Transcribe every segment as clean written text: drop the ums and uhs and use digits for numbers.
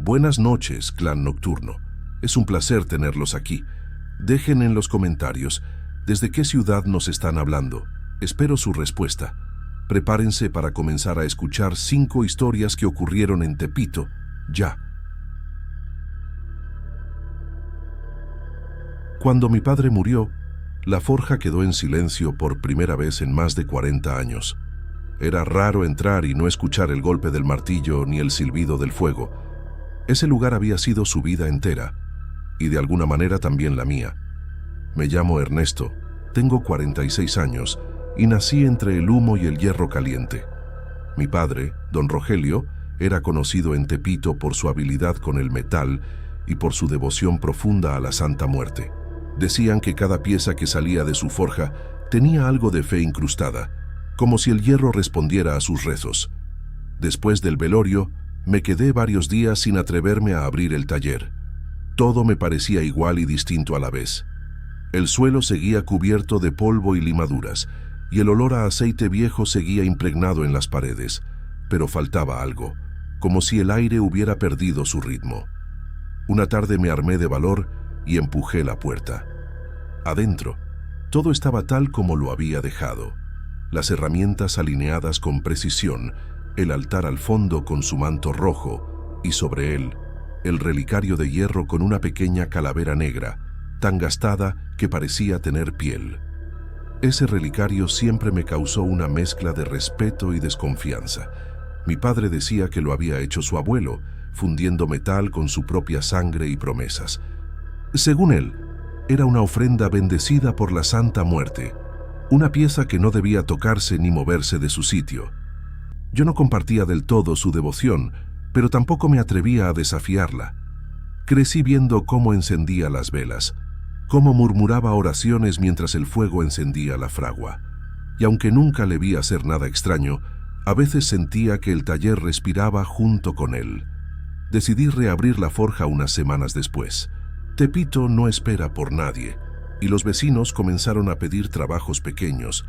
Buenas noches, clan nocturno. Es un placer tenerlos aquí. Dejen en los comentarios desde qué ciudad nos están hablando. Espero su respuesta. Prepárense para comenzar a escuchar 5 historias que ocurrieron en Tepito, ya. Cuando mi padre murió, la forja quedó en silencio por primera vez en más de 40 años. Era raro entrar y no escuchar el golpe del martillo ni el silbido del fuego. Ese lugar había sido su vida entera, y de alguna manera también la mía. Me llamo Ernesto, tengo 46 años y nací entre el humo y el hierro caliente. Mi padre, don Rogelio, era conocido en Tepito por su habilidad con el metal y por su devoción profunda a la Santa Muerte. Decían que cada pieza que salía de su forja tenía algo de fe incrustada, como si el hierro respondiera a sus rezos. Después del velorio, me quedé varios días sin atreverme a abrir el taller. Todo me parecía igual y distinto a la vez. El suelo seguía cubierto de polvo y limaduras, y el olor a aceite viejo seguía impregnado en las paredes, pero faltaba algo, como si el aire hubiera perdido su ritmo. Una tarde me armé de valor y empujé la puerta. Adentro, todo estaba tal como lo había dejado. Las herramientas alineadas con precisión, el altar al fondo con su manto rojo, y sobre él, el relicario de hierro con una pequeña calavera negra, tan gastada que parecía tener piel. Ese relicario siempre me causó una mezcla de respeto y desconfianza. Mi padre decía que lo había hecho su abuelo, fundiendo metal con su propia sangre y promesas. Según él, era una ofrenda bendecida por la Santa Muerte, una pieza que no debía tocarse ni moverse de su sitio. Yo no compartía del todo su devoción, pero tampoco me atrevía a desafiarla. Crecí viendo cómo encendía las velas, cómo murmuraba oraciones mientras el fuego encendía la fragua. Y aunque nunca le vi hacer nada extraño, a veces sentía que el taller respiraba junto con él. Decidí reabrir la forja unas semanas después. Tepito no espera por nadie, y los vecinos comenzaron a pedir trabajos pequeños,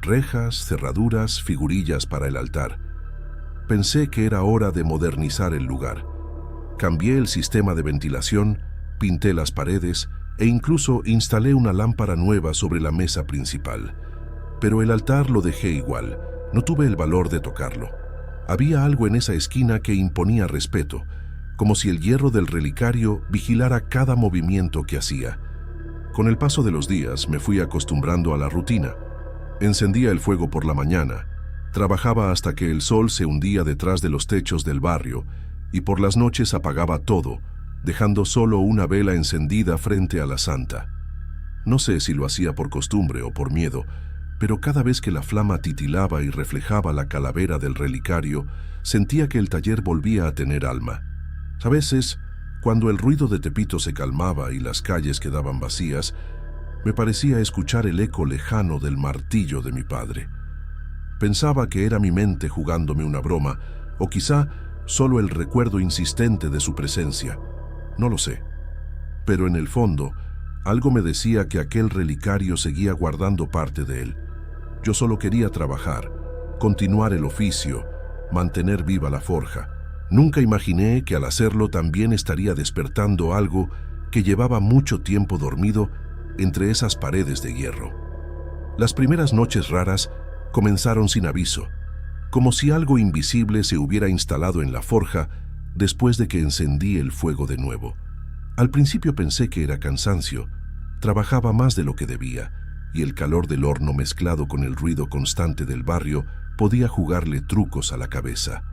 rejas, cerraduras, figurillas para el altar. Pensé que era hora de modernizar el lugar. Cambié el sistema de ventilación, pinté las paredes e incluso instalé una lámpara nueva sobre la mesa principal. Pero el altar lo dejé igual, no tuve el valor de tocarlo. Había algo en esa esquina que imponía respeto, como si el hierro del relicario vigilara cada movimiento que hacía. Con el paso de los días me fui acostumbrando a la rutina. Encendía el fuego por la mañana, trabajaba hasta que el sol se hundía detrás de los techos del barrio y por las noches apagaba todo, dejando solo una vela encendida frente a la santa. No sé si lo hacía por costumbre o por miedo, pero cada vez que la flama titilaba y reflejaba la calavera del relicario, sentía que el taller volvía a tener alma. A veces, cuando el ruido de Tepito se calmaba y las calles quedaban vacías, me parecía escuchar el eco lejano del martillo de mi padre. Pensaba que era mi mente jugándome una broma, o quizá solo el recuerdo insistente de su presencia. No lo sé. Pero en el fondo, algo me decía que aquel relicario seguía guardando parte de él. Yo solo quería trabajar, continuar el oficio, mantener viva la forja. Nunca imaginé que al hacerlo también estaría despertando algo que llevaba mucho tiempo dormido entre esas paredes de hierro. Las primeras noches raras comenzaron sin aviso, como si algo invisible se hubiera instalado en la forja después de que encendí el fuego de nuevo. Al principio pensé que era cansancio, trabajaba más de lo que debía, y el calor del horno mezclado con el ruido constante del barrio podía jugarle trucos a la cabeza.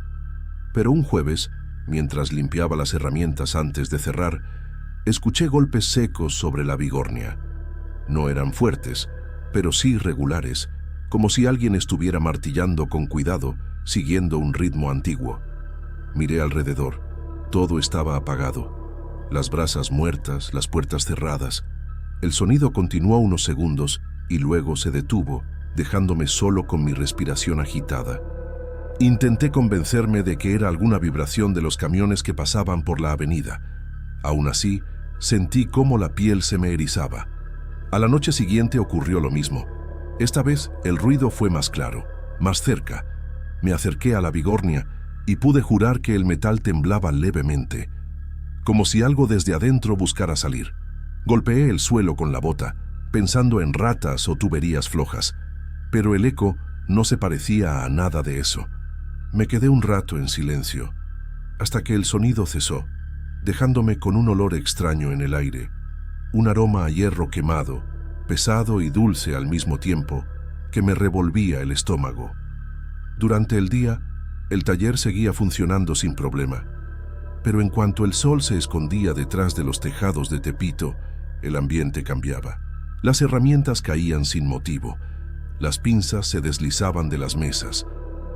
Pero un jueves, mientras limpiaba las herramientas antes de cerrar, escuché golpes secos sobre la vigornia. No eran fuertes, pero sí regulares, como si alguien estuviera martillando con cuidado, siguiendo un ritmo antiguo. Miré alrededor. Todo estaba apagado. Las brasas muertas, las puertas cerradas. El sonido continuó unos segundos y luego se detuvo, dejándome solo con mi respiración agitada. Intenté convencerme de que era alguna vibración de los camiones que pasaban por la avenida. Aún así, sentí cómo la piel se me erizaba. A la noche siguiente ocurrió lo mismo. Esta vez el ruido fue más claro, más cerca. Me acerqué a la vigornia y pude jurar que el metal temblaba levemente, como si algo desde adentro buscara salir. Golpeé el suelo con la bota, pensando en ratas o tuberías flojas, pero el eco no se parecía a nada de eso. Me quedé un rato en silencio, hasta que el sonido cesó, dejándome con un olor extraño en el aire, un aroma a hierro quemado, pesado y dulce al mismo tiempo, que me revolvía el estómago. Durante el día, el taller seguía funcionando sin problema, pero en cuanto el sol se escondía detrás de los tejados de Tepito, el ambiente cambiaba. Las herramientas caían sin motivo, las pinzas se deslizaban de las mesas,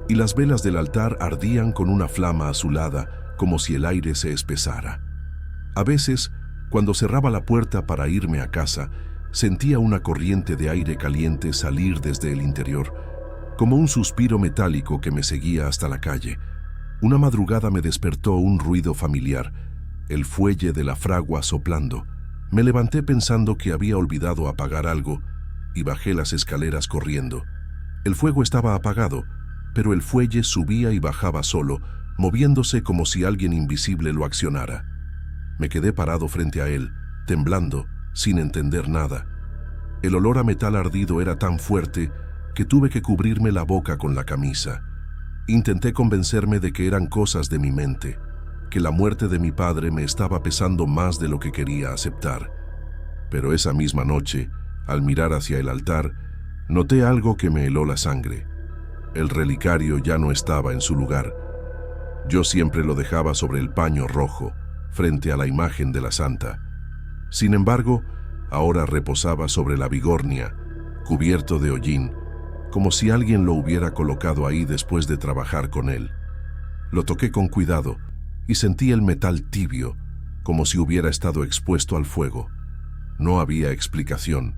y las velas del altar ardían con una flama azulada, como si el aire se espesara. A veces, cuando cerraba la puerta para irme a casa, sentía una corriente de aire caliente salir desde el interior, como un suspiro metálico que me seguía hasta la calle. Una madrugada me despertó un ruido familiar, el fuelle de la fragua soplando. Me levanté pensando que había olvidado apagar algo y bajé las escaleras corriendo. El fuego estaba apagado, pero el fuelle subía y bajaba solo, moviéndose como si alguien invisible lo accionara. Me quedé parado frente a él, temblando, sin entender nada. El olor a metal ardido era tan fuerte que tuve que cubrirme la boca con la camisa. Intenté convencerme de que eran cosas de mi mente, que la muerte de mi padre me estaba pesando más de lo que quería aceptar. Pero esa misma noche, al mirar hacia el altar, noté algo que me heló la sangre. El relicario ya no estaba en su lugar. Yo siempre lo dejaba sobre el paño rojo, frente a la imagen de la santa. Sin embargo, ahora reposaba sobre la bigornia, cubierto de hollín, como si alguien lo hubiera colocado ahí después de trabajar con él. Lo toqué con cuidado y sentí el metal tibio, como si hubiera estado expuesto al fuego. No había explicación,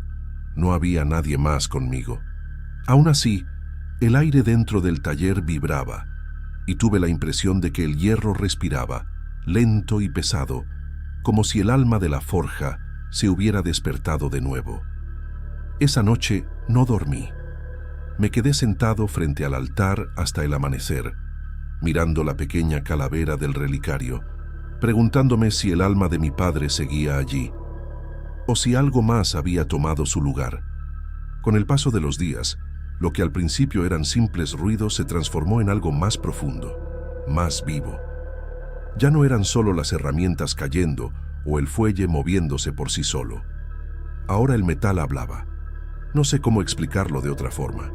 no había nadie más conmigo. Aún así, el aire dentro del taller vibraba, y tuve la impresión de que el hierro respiraba, lento y pesado, como si el alma de la forja se hubiera despertado de nuevo. Esa noche no dormí. Me quedé sentado frente al altar hasta el amanecer, mirando la pequeña calavera del relicario, preguntándome si el alma de mi padre seguía allí, o si algo más había tomado su lugar. Con el paso de los días, lo que al principio eran simples ruidos se transformó en algo más profundo, más vivo. Ya no eran solo las herramientas cayendo o el fuelle moviéndose por sí solo. Ahora el metal hablaba. No sé cómo explicarlo de otra forma.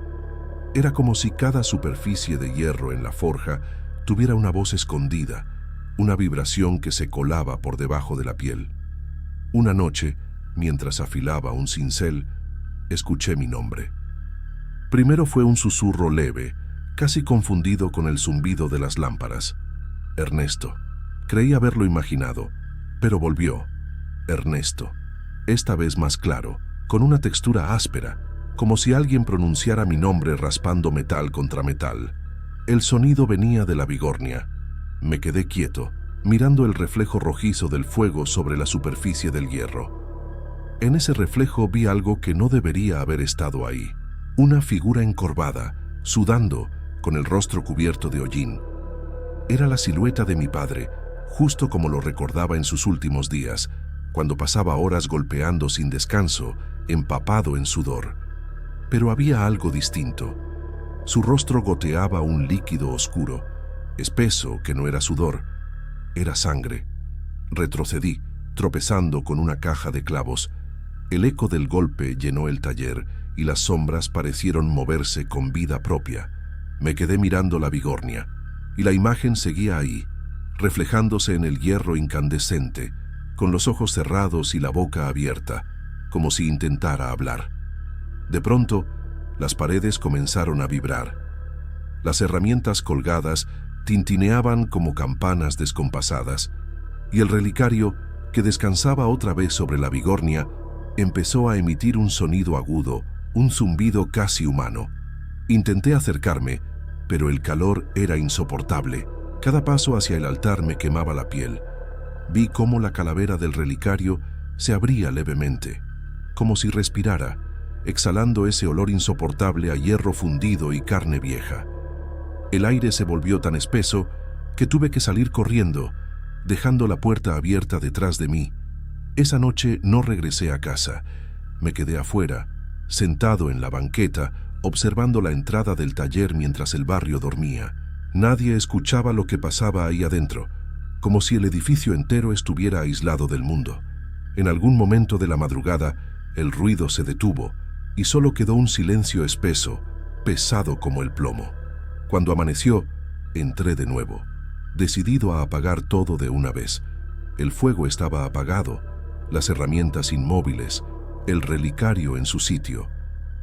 Era como si cada superficie de hierro en la forja tuviera una voz escondida, una vibración que se colaba por debajo de la piel. Una noche, mientras afilaba un cincel, escuché mi nombre. Primero fue un susurro leve, casi confundido con el zumbido de las lámparas. Ernesto. Creí haberlo imaginado, pero volvió. Ernesto. Esta vez más claro, con una textura áspera, como si alguien pronunciara mi nombre raspando metal contra metal. El sonido venía de la bigornia. Me quedé quieto, mirando el reflejo rojizo del fuego sobre la superficie del hierro. En ese reflejo vi algo que no debería haber estado ahí. Una figura encorvada, sudando, con el rostro cubierto de hollín. Era la silueta de mi padre, justo como lo recordaba en sus últimos días, cuando pasaba horas golpeando sin descanso, empapado en sudor. Pero había algo distinto. Su rostro goteaba un líquido oscuro, espeso que no era sudor, era sangre. Retrocedí, tropezando con una caja de clavos. El eco del golpe llenó el taller y las sombras parecieron moverse con vida propia. Me quedé mirando la bigornia, y la imagen seguía ahí, reflejándose en el hierro incandescente, con los ojos cerrados y la boca abierta, como si intentara hablar. De pronto, las paredes comenzaron a vibrar. Las herramientas colgadas tintineaban como campanas descompasadas, y el relicario, que descansaba otra vez sobre la bigornia, empezó a emitir un sonido agudo, un zumbido casi humano. Intenté acercarme, pero el calor era insoportable. Cada paso hacia el altar me quemaba la piel. Vi cómo la calavera del relicario se abría levemente, como si respirara, exhalando ese olor insoportable a hierro fundido y carne vieja. El aire se volvió tan espeso que tuve que salir corriendo, dejando la puerta abierta detrás de mí. Esa noche no regresé a casa. Me quedé afuera, sentado en la banqueta, observando la entrada del taller mientras el barrio dormía. Nadie escuchaba lo que pasaba ahí adentro, como si el edificio entero estuviera aislado del mundo. En algún momento de la madrugada, el ruido se detuvo y solo quedó un silencio espeso, pesado como el plomo. Cuando amaneció, entré de nuevo, decidido a apagar todo de una vez. El fuego estaba apagado, las herramientas inmóviles, el relicario en su sitio,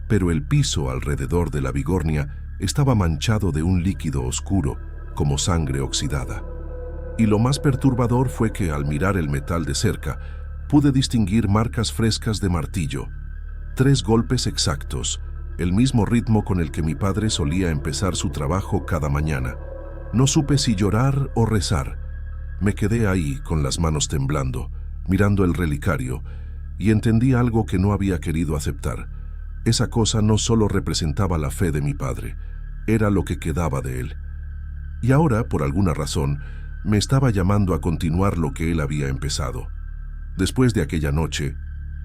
pero el piso alrededor de la Bigornia estaba manchado de un líquido oscuro, como sangre oxidada. Y lo más perturbador fue que al mirar el metal de cerca, pude distinguir marcas frescas de martillo. 3 golpes exactos, el mismo ritmo con el que mi padre solía empezar su trabajo cada mañana. No supe si llorar o rezar. Me quedé ahí con las manos temblando, mirando el relicario, y entendí algo que no había querido aceptar. Esa cosa no solo representaba la fe de mi padre, era lo que quedaba de él. Y ahora, por alguna razón, me estaba llamando a continuar lo que él había empezado. Después de aquella noche,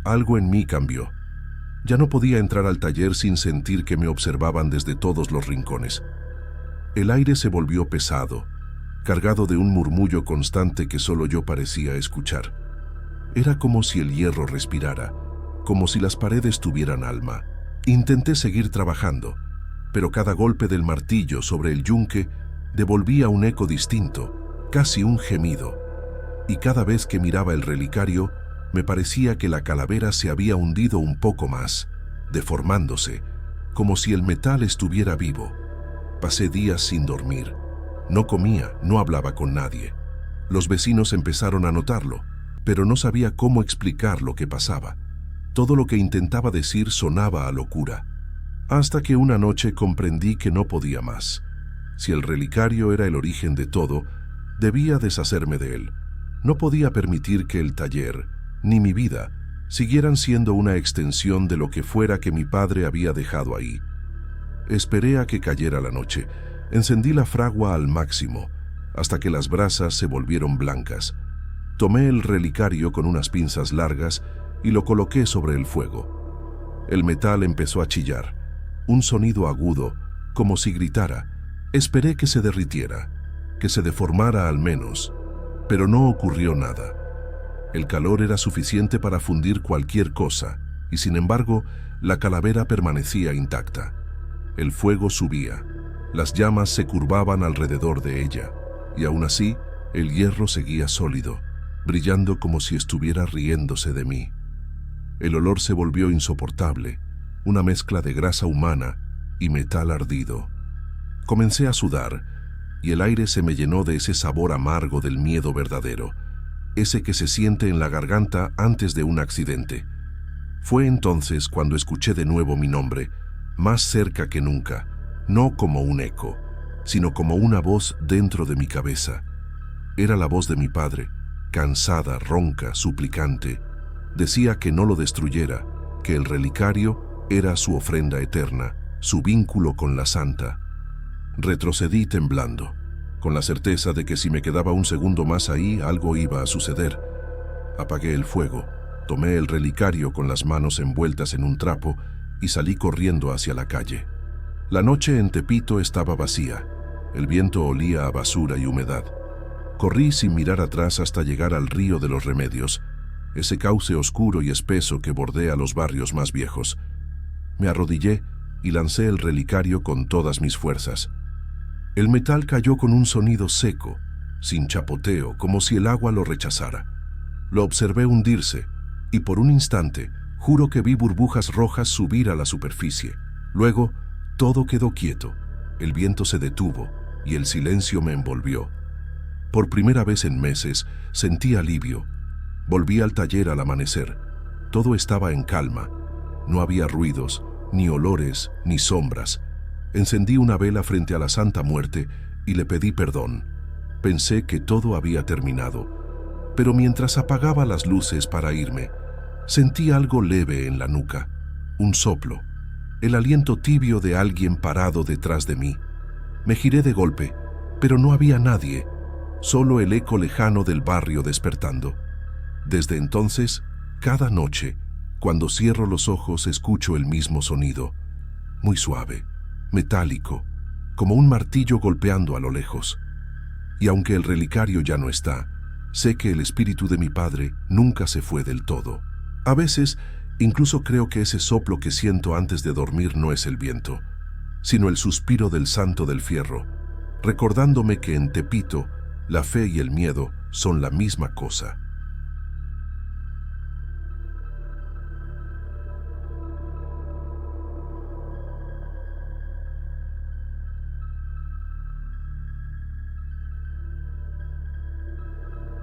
algo en mí cambió. Ya no podía entrar al taller sin sentir que me observaban desde todos los rincones. El aire se volvió pesado, cargado de un murmullo constante que solo yo parecía escuchar. Era como si el hierro respirara, como si las paredes tuvieran alma. Intenté seguir trabajando, pero cada golpe del martillo sobre el yunque devolvía un eco distinto, casi un gemido. Y cada vez que miraba el relicario, me parecía que la calavera se había hundido un poco más, deformándose, como si el metal estuviera vivo. Pasé días sin dormir. No comía, no hablaba con nadie. Los vecinos empezaron a notarlo, pero no sabía cómo explicar lo que pasaba. Todo lo que intentaba decir sonaba a locura. Hasta que una noche comprendí que no podía más. Si el relicario era el origen de todo, debía deshacerme de él. No podía permitir que el taller, ni mi vida, siguieran siendo una extensión de lo que fuera que mi padre había dejado ahí. Esperé a que cayera la noche. Encendí la fragua al máximo, hasta que las brasas se volvieron blancas. Tomé el relicario con unas pinzas largas y lo coloqué sobre el fuego. El metal empezó a chillar, un sonido agudo, como si gritara. Esperé que se derritiera, que se deformara al menos, pero no ocurrió nada. El calor era suficiente para fundir cualquier cosa, y sin embargo, la calavera permanecía intacta. El fuego subía, las llamas se curvaban alrededor de ella, y aún así, el hierro seguía sólido, brillando como si estuviera riéndose de mí. El olor se volvió insoportable, una mezcla de grasa humana y metal ardido. Comencé a sudar, y el aire se me llenó de ese sabor amargo del miedo verdadero, ese que se siente en la garganta antes de un accidente. Fue entonces cuando escuché de nuevo mi nombre, más cerca que nunca, no como un eco, sino como una voz dentro de mi cabeza. Era la voz de mi padre, cansada, ronca, suplicante. Decía que no lo destruyera, que el relicario era su ofrenda eterna, su vínculo con la santa. Retrocedí temblando, con la certeza de que si me quedaba un segundo más ahí, algo iba a suceder. Apagué el fuego, tomé el relicario con las manos envueltas en un trapo y salí corriendo hacia la calle. La noche en Tepito estaba vacía, el viento olía a basura y humedad. Corrí sin mirar atrás hasta llegar al río de los Remedios, ese cauce oscuro y espeso que bordea los barrios más viejos. Me arrodillé y lancé el relicario con todas mis fuerzas. El metal cayó con un sonido seco, sin chapoteo, como si el agua lo rechazara. Lo observé hundirse, y por un instante, juro que vi burbujas rojas subir a la superficie. Luego, todo quedó quieto, el viento se detuvo y el silencio me envolvió. Por primera vez en meses, sentí alivio. Volví al taller al amanecer. Todo estaba en calma. No había ruidos, ni olores, ni sombras. Encendí una vela frente a la Santa Muerte y le pedí perdón. Pensé que todo había terminado. Pero mientras apagaba las luces para irme, sentí algo leve en la nuca, un soplo, el aliento tibio de alguien parado detrás de mí. Me giré de golpe, pero no había nadie. solo el eco lejano del barrio despertando. Desde entonces, cada noche, cuando cierro los ojos, escucho el mismo sonido, muy suave, metálico, como un martillo golpeando a lo lejos. Y aunque el relicario ya no está, sé que el espíritu de mi padre nunca se fue del todo. A veces, incluso creo que ese soplo que siento antes de dormir no es el viento, sino el suspiro del Santo del Fierro, recordándome que en Tepito, la fe y el miedo son la misma cosa.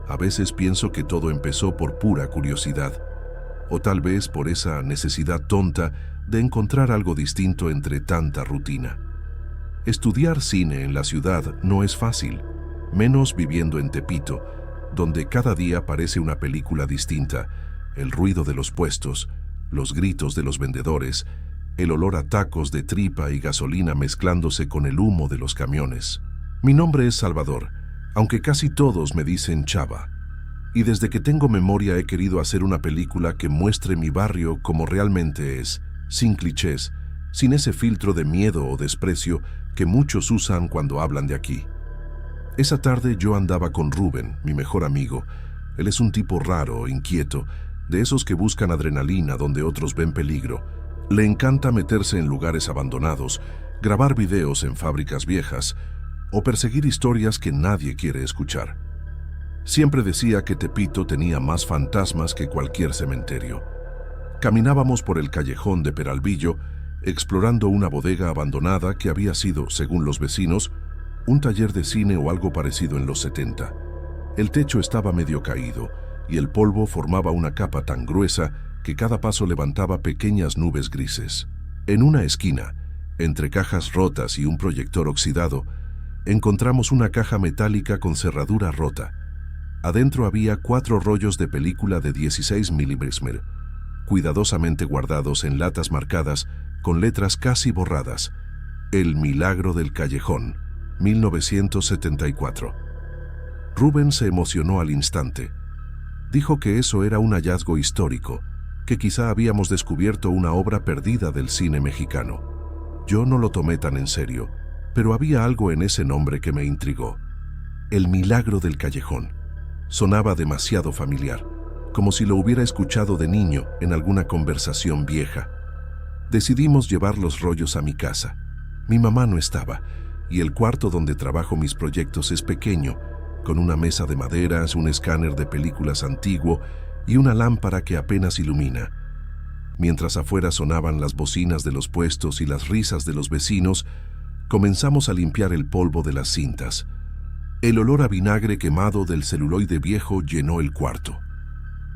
A veces pienso que todo empezó por pura curiosidad, o tal vez por esa necesidad tonta de encontrar algo distinto entre tanta rutina. Estudiar cine en la ciudad no es fácil, menos viviendo en Tepito, donde cada día parece una película distinta, el ruido de los puestos, los gritos de los vendedores, el olor a tacos de tripa y gasolina mezclándose con el humo de los camiones. Mi nombre es Salvador, aunque casi todos me dicen Chava, y desde que tengo memoria he querido hacer una película que muestre mi barrio como realmente es, sin clichés, sin ese filtro de miedo o desprecio que muchos usan cuando hablan de aquí. Esa tarde yo andaba con Rubén, mi mejor amigo. Él es un tipo raro, inquieto, de esos que buscan adrenalina donde otros ven peligro. Le encanta meterse en lugares abandonados, grabar videos en fábricas viejas, o perseguir historias que nadie quiere escuchar. Siempre decía que Tepito tenía más fantasmas que cualquier cementerio. Caminábamos por el callejón de Peralvillo, explorando una bodega abandonada que había sido, según los vecinos, un taller de cine o algo parecido en los 70. El techo estaba medio caído y el polvo formaba una capa tan gruesa que cada paso levantaba pequeñas nubes grises. En una esquina, entre cajas rotas y un proyector oxidado, encontramos una caja metálica con cerradura rota. Adentro había 4 rollos de película de 16 milímetros, cuidadosamente guardados en latas marcadas con letras casi borradas. El milagro del callejón, 1974. Rubén se emocionó al instante. Dijo que eso era un hallazgo histórico, que quizá habíamos descubierto una obra perdida del cine mexicano. Yo no lo tomé tan en serio, pero había algo en ese nombre que me intrigó. El milagro del callejón. Sonaba demasiado familiar, como si lo hubiera escuchado de niño en alguna conversación vieja. Decidimos llevar los rollos a mi casa. Mi mamá no estaba, y el cuarto donde trabajo mis proyectos es pequeño, con una mesa de maderas, un escáner de películas antiguo y una lámpara que apenas ilumina. Mientras afuera sonaban las bocinas de los puestos y las risas de los vecinos, comenzamos a limpiar el polvo de las cintas. El olor a vinagre quemado del celuloide viejo llenó el cuarto.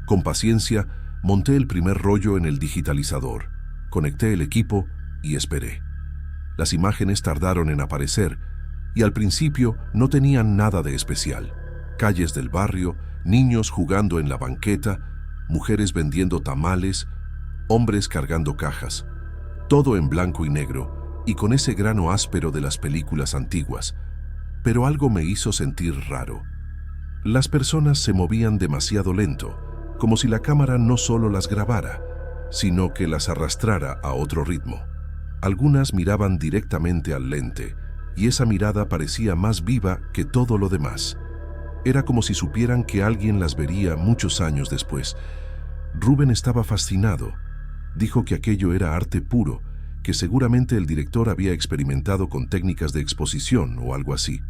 Con paciencia, monté el primer rollo en el digitalizador, conecté el equipo y esperé. Las imágenes tardaron en aparecer y al principio no tenían nada de especial. Calles del barrio, niños jugando en la banqueta, mujeres vendiendo tamales, hombres cargando cajas. Todo en blanco y negro y con ese grano áspero de las películas antiguas. Pero algo me hizo sentir raro. Las personas se movían demasiado lento, como si la cámara no solo las grabara, sino que las arrastrara a otro ritmo. Algunas miraban directamente al lente, y esa mirada parecía más viva que todo lo demás. Era como si supieran que alguien las vería muchos años después. Rubén estaba fascinado. Dijo que aquello era arte puro, que seguramente el director había experimentado con técnicas de exposición o algo así.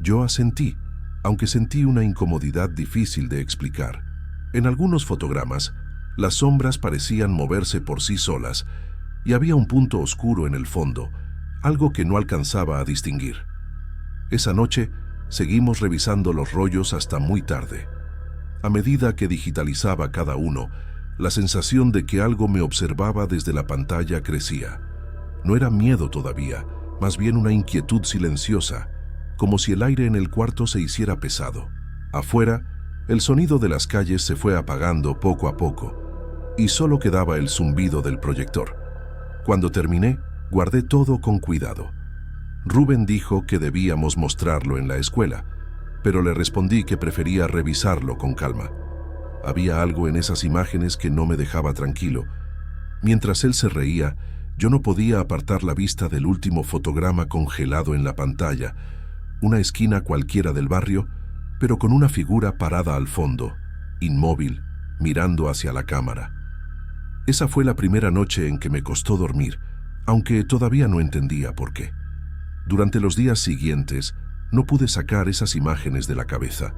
Yo asentí, aunque sentí una incomodidad difícil de explicar. En algunos fotogramas, las sombras parecían moverse por sí solas y había un punto oscuro en el fondo, algo que no alcanzaba a distinguir. Esa noche, seguimos revisando los rollos hasta muy tarde. A medida que digitalizaba cada uno, la sensación de que algo me observaba desde la pantalla crecía. No era miedo todavía, más bien una inquietud silenciosa, como si el aire en el cuarto se hiciera pesado. Afuera, el sonido de las calles se fue apagando poco a poco, y solo quedaba el zumbido del proyector. Cuando terminé, guardé todo con cuidado. Rubén dijo que debíamos mostrarlo en la escuela, pero le respondí que prefería revisarlo con calma. Había algo en esas imágenes que no me dejaba tranquilo. Mientras él se reía, yo no podía apartar la vista del último fotograma congelado en la pantalla, una esquina cualquiera del barrio, pero con una figura parada al fondo, inmóvil, mirando hacia la cámara. Esa fue la primera noche en que me costó dormir, aunque todavía no entendía por qué. Durante los días siguientes, no pude sacar esas imágenes de la cabeza.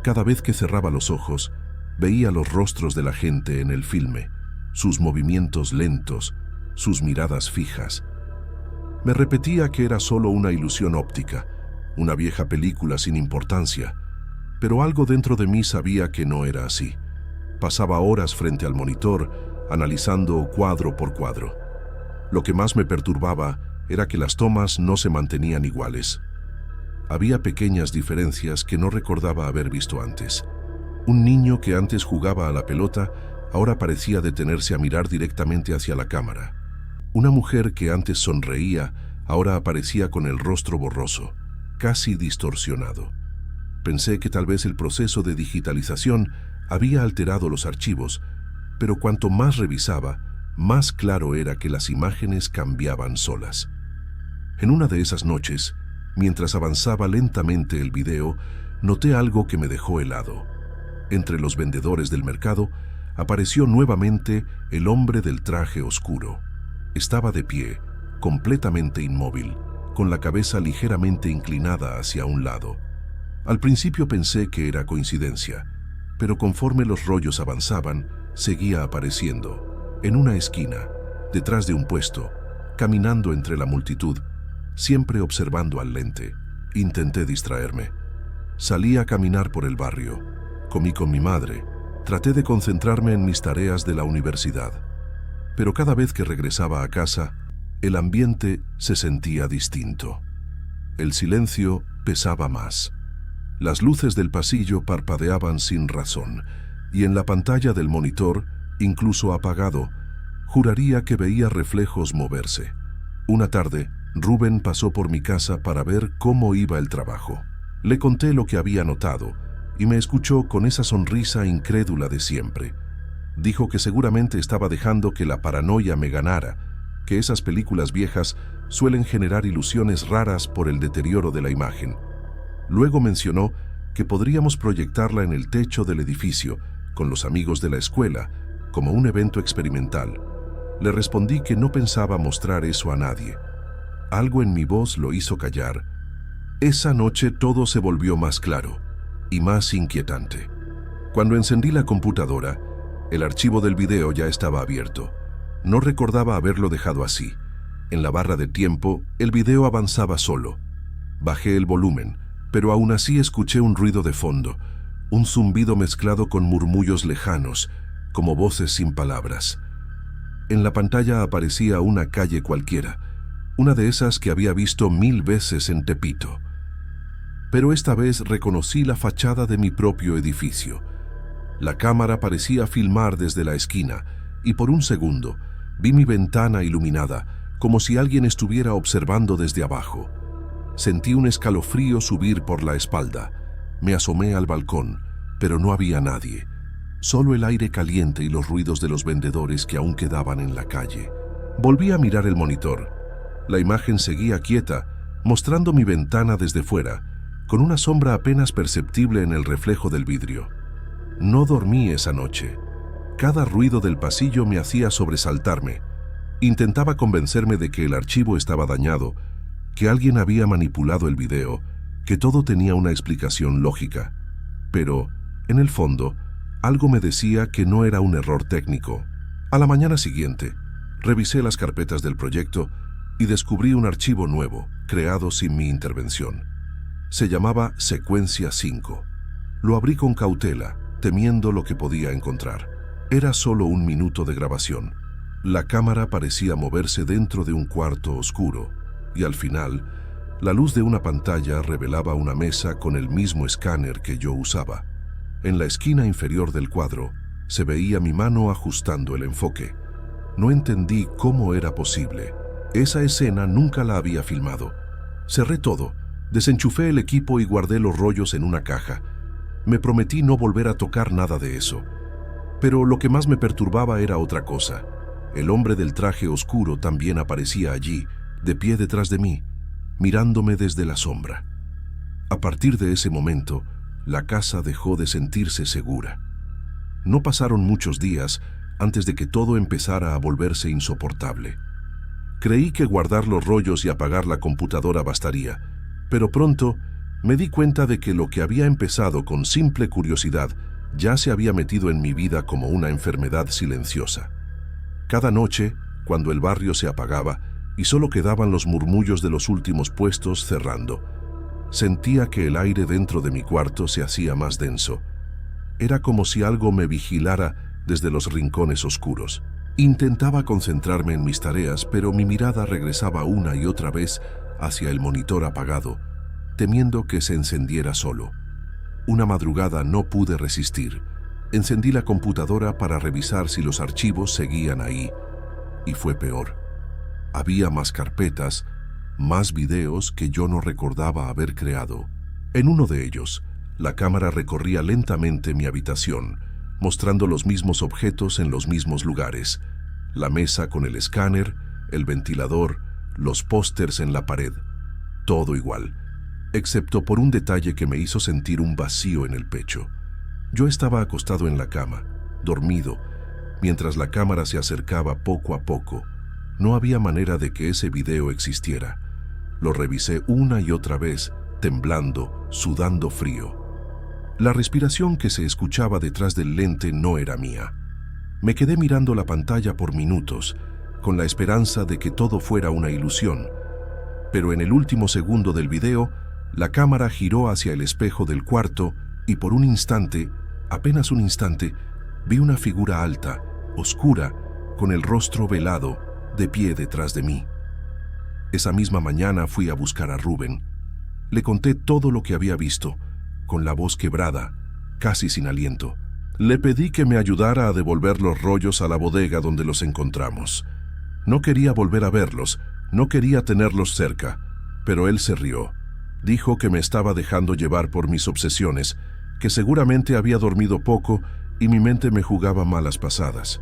Cada vez que cerraba los ojos, veía los rostros de la gente en el filme, sus movimientos lentos, sus miradas fijas. Me repetía que era solo una ilusión óptica, una vieja película sin importancia, pero algo dentro de mí sabía que no era así. Pasaba horas frente al monitor, analizando cuadro por cuadro. Lo que más me perturbaba era que las tomas no se mantenían iguales. Había pequeñas diferencias que no recordaba haber visto antes. Un niño que antes jugaba a la pelota ahora parecía detenerse a mirar directamente hacia la cámara. Una mujer que antes sonreía ahora aparecía con el rostro borroso, casi distorsionado. Pensé que tal vez el proceso de digitalización había alterado los archivos, pero cuanto más revisaba, más claro era que las imágenes cambiaban solas. En una de esas noches, mientras avanzaba lentamente el video, noté algo que me dejó helado. Entre los vendedores del mercado, apareció nuevamente el hombre del traje oscuro. Estaba de pie, completamente inmóvil, con la cabeza ligeramente inclinada hacia un lado. Al principio pensé que era coincidencia, pero conforme los rollos avanzaban, seguía apareciendo, en una esquina, detrás de un puesto, caminando entre la multitud, siempre observando al lente. Intenté distraerme. Salí a caminar por el barrio, comí con mi madre, traté de concentrarme en mis tareas de la universidad. Pero cada vez que regresaba a casa, el ambiente se sentía distinto. El silencio pesaba más. Las luces del pasillo parpadeaban sin razón, y en la pantalla del monitor, incluso apagado, juraría que veía reflejos moverse. Una tarde, Rubén pasó por mi casa para ver cómo iba el trabajo. Le conté lo que había notado, y me escuchó con esa sonrisa incrédula de siempre. Dijo que seguramente estaba dejando que la paranoia me ganara, que esas películas viejas suelen generar ilusiones raras por el deterioro de la imagen. Luego mencionó que podríamos proyectarla en el techo del edificio, con los amigos de la escuela, como un evento experimental. Le respondí que no pensaba mostrar eso a nadie. Algo en mi voz lo hizo callar. Esa noche todo se volvió más claro y más inquietante. Cuando encendí la computadora, el archivo del video ya estaba abierto. No recordaba haberlo dejado así. En la barra de tiempo, el video avanzaba solo. Bajé el volumen, pero aún así escuché un ruido de fondo, un zumbido mezclado con murmullos lejanos, como voces sin palabras. En la pantalla aparecía una calle cualquiera, una de esas que había visto 1000 veces en Tepito. Pero esta vez reconocí la fachada de mi propio edificio. La cámara parecía filmar desde la esquina, y por un segundo vi mi ventana iluminada, como si alguien estuviera observando desde abajo. Sentí un escalofrío subir por la espalda. Me asomé al balcón, pero no había nadie. Solo el aire caliente y los ruidos de los vendedores que aún quedaban en la calle. Volví a mirar el monitor. La imagen seguía quieta, mostrando mi ventana desde fuera, con una sombra apenas perceptible en el reflejo del vidrio. No dormí esa noche. Cada ruido del pasillo me hacía sobresaltarme. Intentaba convencerme de que el archivo estaba dañado, que alguien había manipulado el video, que todo tenía una explicación lógica. Pero, en el fondo, algo me decía que no era un error técnico. A la mañana siguiente, revisé las carpetas del proyecto y descubrí un archivo nuevo, creado sin mi intervención. Se llamaba Secuencia 5. Lo abrí con cautela, temiendo lo que podía encontrar. Era solo 1 minuto de grabación. La cámara parecía moverse dentro de un cuarto oscuro, y al final, la luz de una pantalla revelaba una mesa con el mismo escáner que yo usaba. En la esquina inferior del cuadro, se veía mi mano ajustando el enfoque. No entendí cómo era posible. Esa escena nunca la había filmado. Cerré todo Desenchufé el equipo y guardé los rollos en una caja. Me prometí no volver a tocar nada de eso. Pero lo que más me perturbaba era otra cosa. El hombre del traje oscuro también aparecía allí, de pie detrás de mí, mirándome desde la sombra. A partir de ese momento, la casa dejó de sentirse segura. No pasaron muchos días antes de que todo empezara a volverse insoportable. Creí que guardar los rollos y apagar la computadora bastaría, pero pronto me di cuenta de que lo que había empezado con simple curiosidad ya se había metido en mi vida como una enfermedad silenciosa. Cada noche, cuando el barrio se apagaba y solo quedaban los murmullos de los últimos puestos cerrando, sentía que el aire dentro de mi cuarto se hacía más denso. Era como si algo me vigilara desde los rincones oscuros. Intentaba concentrarme en mis tareas, pero mi mirada regresaba una y otra vez hacia el monitor apagado, temiendo que se encendiera solo. Una madrugada no pude resistir. Encendí la computadora para revisar si los archivos seguían ahí, y fue peor. Había más carpetas, más videos que yo no recordaba haber creado. En uno de ellos, la cámara recorría lentamente mi habitación, mostrando los mismos objetos en los mismos lugares: la mesa con el escáner, el ventilador, los pósters en la pared. Todo igual, excepto por un detalle que me hizo sentir un vacío en el pecho. Yo estaba acostado en la cama, dormido, mientras la cámara se acercaba poco a poco. No había manera de que ese video existiera. Lo revisé una y otra vez, temblando, sudando frío. La respiración que se escuchaba detrás del lente no era mía. Me quedé mirando la pantalla por minutos, con la esperanza de que todo fuera una ilusión. Pero en el último segundo del video, la cámara giró hacia el espejo del cuarto y por un instante, apenas un instante, vi una figura alta, oscura, con el rostro velado, de pie detrás de mí. Esa misma mañana fui a buscar a Rubén. Le conté todo lo que había visto, con la voz quebrada, casi sin aliento. Le pedí que me ayudara a devolver los rollos a la bodega donde los encontramos. No quería volver a verlos, no quería tenerlos cerca, pero él se rió. Dijo que me estaba dejando llevar por mis obsesiones, que seguramente había dormido poco y mi mente me jugaba malas pasadas.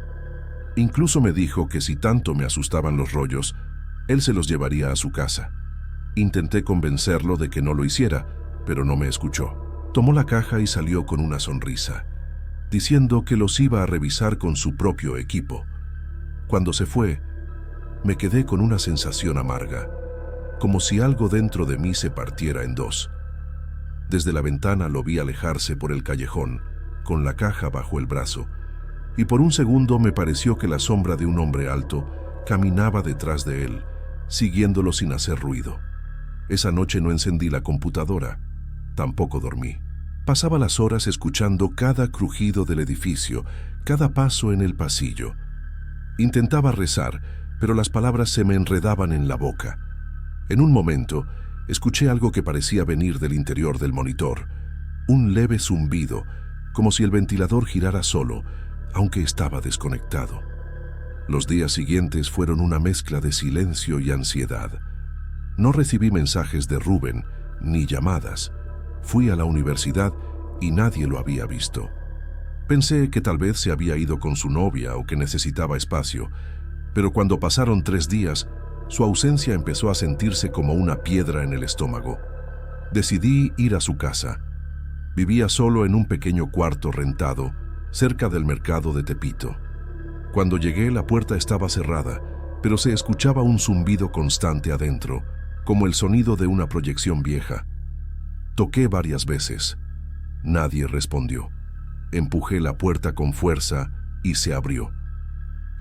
Incluso me dijo que si tanto me asustaban los rollos, él se los llevaría a su casa. Intenté convencerlo de que no lo hiciera, pero no me escuchó. Tomó la caja y salió con una sonrisa, diciendo que los iba a revisar con su propio equipo. Cuando se fue, me quedé con una sensación amarga, como si algo dentro de mí se partiera en dos. Desde la ventana lo vi alejarse por el callejón, con la caja bajo el brazo, y por un segundo me pareció que la sombra de un hombre alto caminaba detrás de él, siguiéndolo sin hacer ruido. Esa noche no encendí la computadora, tampoco dormí. Pasaba las horas escuchando cada crujido del edificio, cada paso en el pasillo. Intentaba rezar, pero las palabras se me enredaban en la boca. En un momento, escuché algo que parecía venir del interior del monitor, un leve zumbido, como si el ventilador girara solo, aunque estaba desconectado. Los días siguientes fueron una mezcla de silencio y ansiedad. No recibí mensajes de Rubén, ni llamadas. Fui a la universidad y nadie lo había visto. Pensé que tal vez se había ido con su novia o que necesitaba espacio, pero cuando pasaron 3 días, su ausencia empezó a sentirse como una piedra en el estómago. Decidí ir a su casa. Vivía solo en un pequeño cuarto rentado, cerca del mercado de Tepito. Cuando llegué, la puerta estaba cerrada, pero se escuchaba un zumbido constante adentro, como el sonido de una proyección vieja. Toqué varias veces. Nadie respondió. Empujé la puerta con fuerza y se abrió.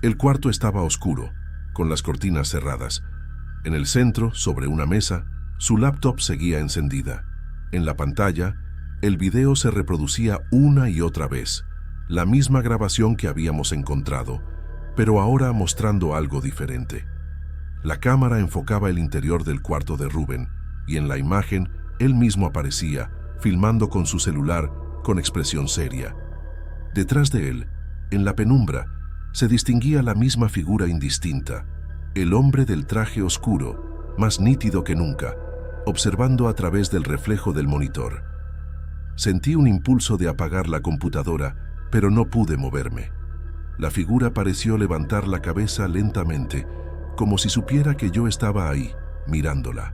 El cuarto estaba oscuro, con las cortinas cerradas. En el centro, sobre una mesa, su laptop seguía encendida. En la pantalla, el video se reproducía una y otra vez, la misma grabación que habíamos encontrado, pero ahora mostrando algo diferente. La cámara enfocaba el interior del cuarto de Rubén, y en la imagen, él mismo aparecía, filmando con su celular, con expresión seria. Detrás de él, en la penumbra, se distinguía la misma figura indistinta, el hombre del traje oscuro, más nítido que nunca, observando a través del reflejo del monitor. Sentí un impulso de apagar la computadora, pero no pude moverme. La figura pareció levantar la cabeza lentamente, como si supiera que yo estaba ahí, mirándola.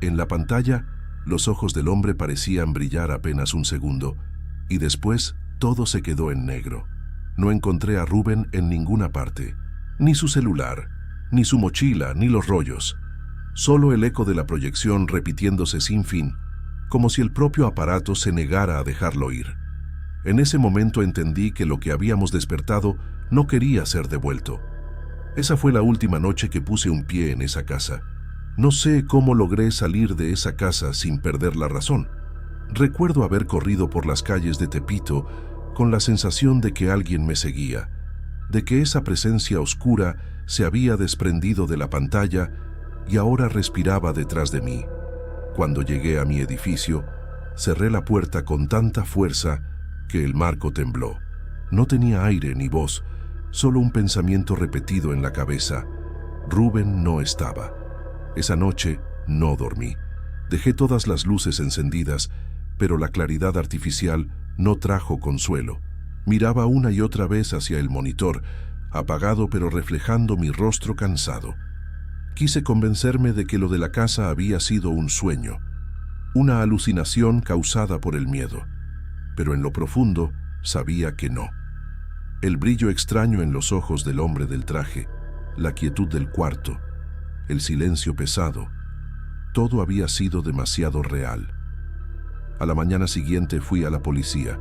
En la pantalla, los ojos del hombre parecían brillar apenas un segundo, y después todo se quedó en negro. No encontré a Rubén en ninguna parte, ni su celular, ni su mochila, ni los rollos. Solo el eco de la proyección repitiéndose sin fin, como si el propio aparato se negara a dejarlo ir. En ese momento entendí que lo que habíamos despertado no quería ser devuelto. Esa fue la última noche que puse un pie en esa casa. No sé cómo logré salir de esa casa sin perder la razón. Recuerdo haber corrido por las calles de Tepito con la sensación de que alguien me seguía, de que esa presencia oscura se había desprendido de la pantalla y ahora respiraba detrás de mí. Cuando llegué a mi edificio, cerré la puerta con tanta fuerza que el marco tembló. No tenía aire ni voz, solo un pensamiento repetido en la cabeza. Rubén no estaba. Esa noche no dormí. Dejé todas las luces encendidas, pero la claridad artificial no trajo consuelo. Miraba una y otra vez hacia el monitor, apagado pero reflejando mi rostro cansado. Quise convencerme de que lo de la casa había sido un sueño, una alucinación causada por el miedo, pero en lo profundo sabía que no. El brillo extraño en los ojos del hombre del traje, la quietud del cuarto, el silencio pesado, todo había sido demasiado real. A la mañana siguiente fui a la policía.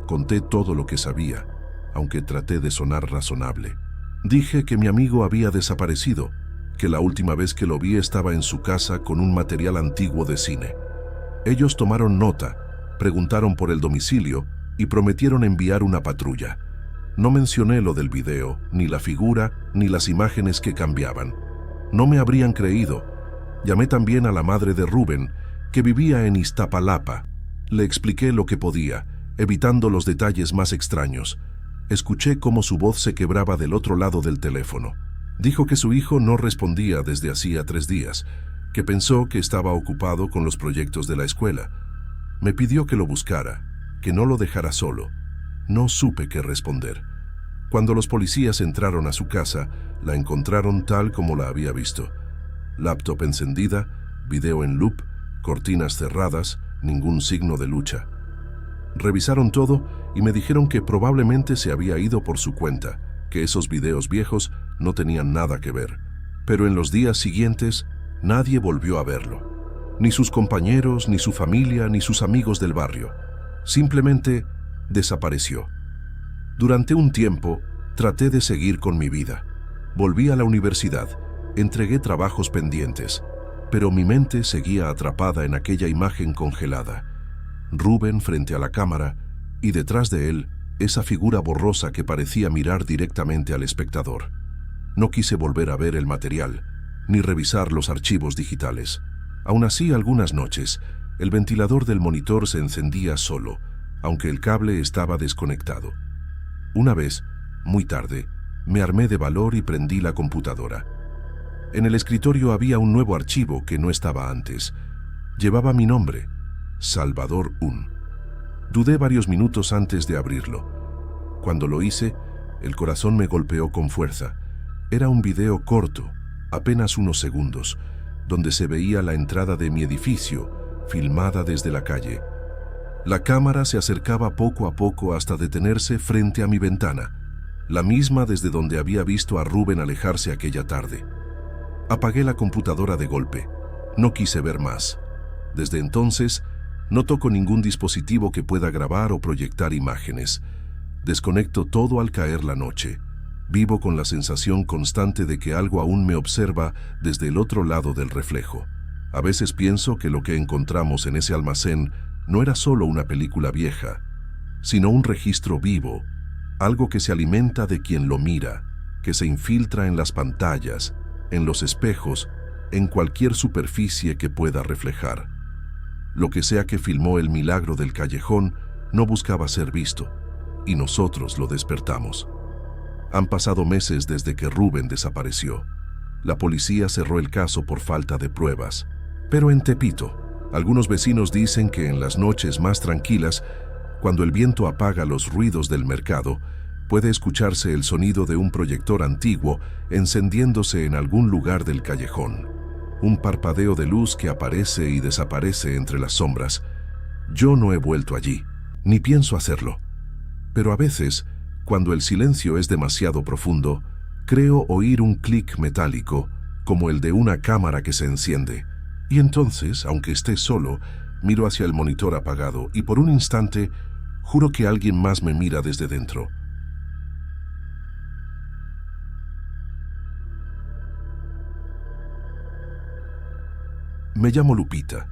Conté todo lo que sabía, aunque traté de sonar razonable. Dije que mi amigo había desaparecido, que la última vez que lo vi estaba en su casa con un material antiguo de cine. Ellos tomaron nota, preguntaron por el domicilio y prometieron enviar una patrulla. No mencioné lo del video, ni la figura, ni las imágenes que cambiaban. No me habrían creído. Llamé también a la madre de Rubén, que vivía en Iztapalapa. Le expliqué lo que podía, evitando los detalles más extraños. Escuché cómo su voz se quebraba del otro lado del teléfono. Dijo que su hijo no respondía desde hacía 3 días, que pensó que estaba ocupado con los proyectos de la escuela. Me pidió que lo buscara, que no lo dejara solo. No supe qué responder. Cuando los policías entraron a su casa, la encontraron tal como la había visto. Laptop encendida, video en loop, cortinas cerradas, ningún signo de lucha. Revisaron todo y me dijeron que probablemente se había ido por su cuenta, que esos videos viejos no tenían nada que ver. Pero en los días siguientes, nadie volvió a verlo. Ni sus compañeros, ni su familia, ni sus amigos del barrio. Simplemente desapareció. Durante un tiempo, traté de seguir con mi vida. Volví a la universidad, entregué trabajos pendientes, pero mi mente seguía atrapada en aquella imagen congelada. Rubén frente a la cámara y detrás de él, esa figura borrosa que parecía mirar directamente al espectador. No quise volver a ver el material, ni revisar los archivos digitales. Aún así, algunas noches, el ventilador del monitor se encendía solo, aunque el cable estaba desconectado. Una vez, muy tarde, me armé de valor y prendí la computadora. En el escritorio había un nuevo archivo que no estaba antes. Llevaba mi nombre, Salvador Un. Dudé varios minutos antes de abrirlo. Cuando lo hice, el corazón me golpeó con fuerza. Era un video corto, apenas unos segundos, donde se veía la entrada de mi edificio, filmada desde la calle. La cámara se acercaba poco a poco hasta detenerse frente a mi ventana, la misma desde donde había visto a Rubén alejarse aquella tarde. Apagué la computadora de golpe. No quise ver más. Desde entonces, no toco ningún dispositivo que pueda grabar o proyectar imágenes. Desconecto todo al caer la noche. Vivo con la sensación constante de que algo aún me observa desde el otro lado del reflejo. A veces pienso que lo que encontramos en ese almacén no era solo una película vieja, sino un registro vivo, algo que se alimenta de quien lo mira, que se infiltra en las pantallas, en los espejos, en cualquier superficie que pueda reflejar. Lo que sea que filmó el milagro del callejón no buscaba ser visto, y nosotros lo despertamos. Han pasado meses desde que Rubén desapareció. La policía cerró el caso por falta de pruebas. Pero en Tepito, algunos vecinos dicen que en las noches más tranquilas, cuando el viento apaga los ruidos del mercado, puede escucharse el sonido de un proyector antiguo encendiéndose en algún lugar del callejón. Un parpadeo de luz que aparece y desaparece entre las sombras. Yo no he vuelto allí, ni pienso hacerlo. Pero a veces, cuando el silencio es demasiado profundo, creo oír un clic metálico, como el de una cámara que se enciende. Y entonces, aunque esté solo, miro hacia el monitor apagado y por un instante juro que alguien más me mira desde dentro. Me llamo Lupita,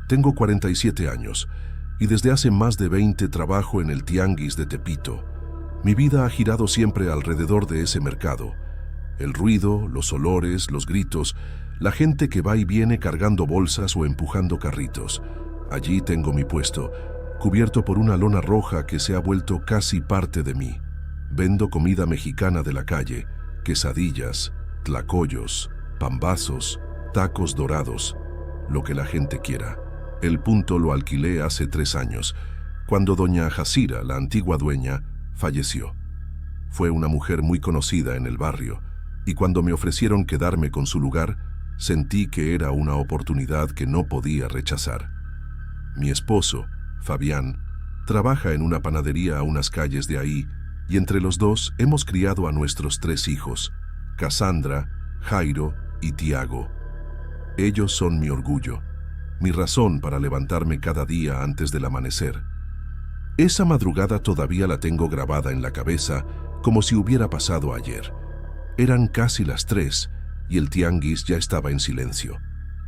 tengo 47 años y desde hace más de 20 trabajo en el Tianguis de Tepito. Mi vida ha girado siempre alrededor de ese mercado. El ruido, los olores, los gritos, la gente que va y viene cargando bolsas o empujando carritos. Allí tengo mi puesto, cubierto por una lona roja que se ha vuelto casi parte de mí. Vendo comida mexicana de la calle, quesadillas, tlacoyos, pambazos, tacos dorados, lo que la gente quiera. El punto lo alquilé hace 3 años, cuando doña Jacira, la antigua dueña, falleció. Fue una mujer muy conocida en el barrio, y cuando me ofrecieron quedarme con su lugar, sentí que era una oportunidad que no podía rechazar. Mi esposo, Fabián, trabaja en una panadería a unas calles de ahí, y entre los dos hemos criado a nuestros 3 hijos, Cassandra, Jairo y Tiago. Ellos son mi orgullo, mi razón para levantarme cada día antes del amanecer. Esa madrugada todavía la tengo grabada en la cabeza como si hubiera pasado ayer. Eran casi las 3 y el tianguis ya estaba en silencio,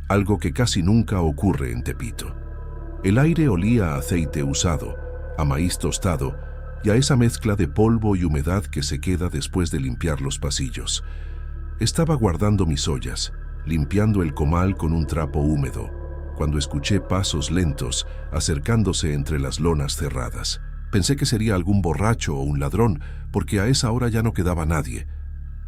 algo que casi nunca ocurre en Tepito. El aire olía a aceite usado, a maíz tostado y a esa mezcla de polvo y humedad que se queda después de limpiar los pasillos. Estaba guardando mis ollas, limpiando el comal con un trapo húmedo, cuando escuché pasos lentos acercándose entre las lonas cerradas. Pensé que sería algún borracho o un ladrón, porque a esa hora ya no quedaba nadie.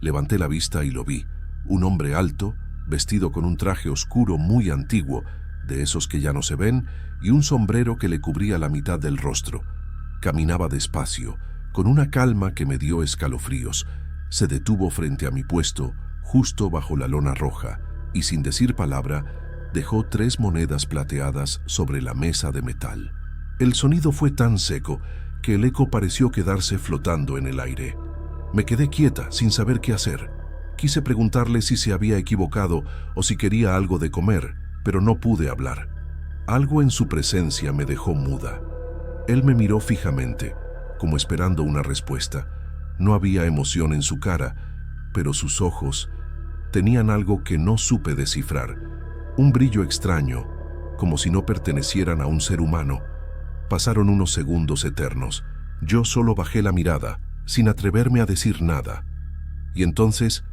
Levanté la vista y lo vi, un hombre alto, vestido con un traje oscuro muy antiguo, de esos que ya no se ven, y un sombrero que le cubría la mitad del rostro. Caminaba despacio, con una calma que me dio escalofríos. Se detuvo frente a mi puesto, justo bajo la lona roja, y sin decir palabra, dejó 3 monedas plateadas sobre la mesa de metal. El sonido fue tan seco que el eco pareció quedarse flotando en el aire. Me quedé quieta, sin saber qué hacer. Quise preguntarle si se había equivocado o si quería algo de comer, pero no pude hablar. Algo en su presencia me dejó muda. Él me miró fijamente, como esperando una respuesta. No había emoción en su cara, pero sus ojos tenían algo que no supe descifrar. Un brillo extraño, como si no pertenecieran a un ser humano. Pasaron unos segundos eternos. Yo solo bajé la mirada, sin atreverme a decir nada. Y entonces,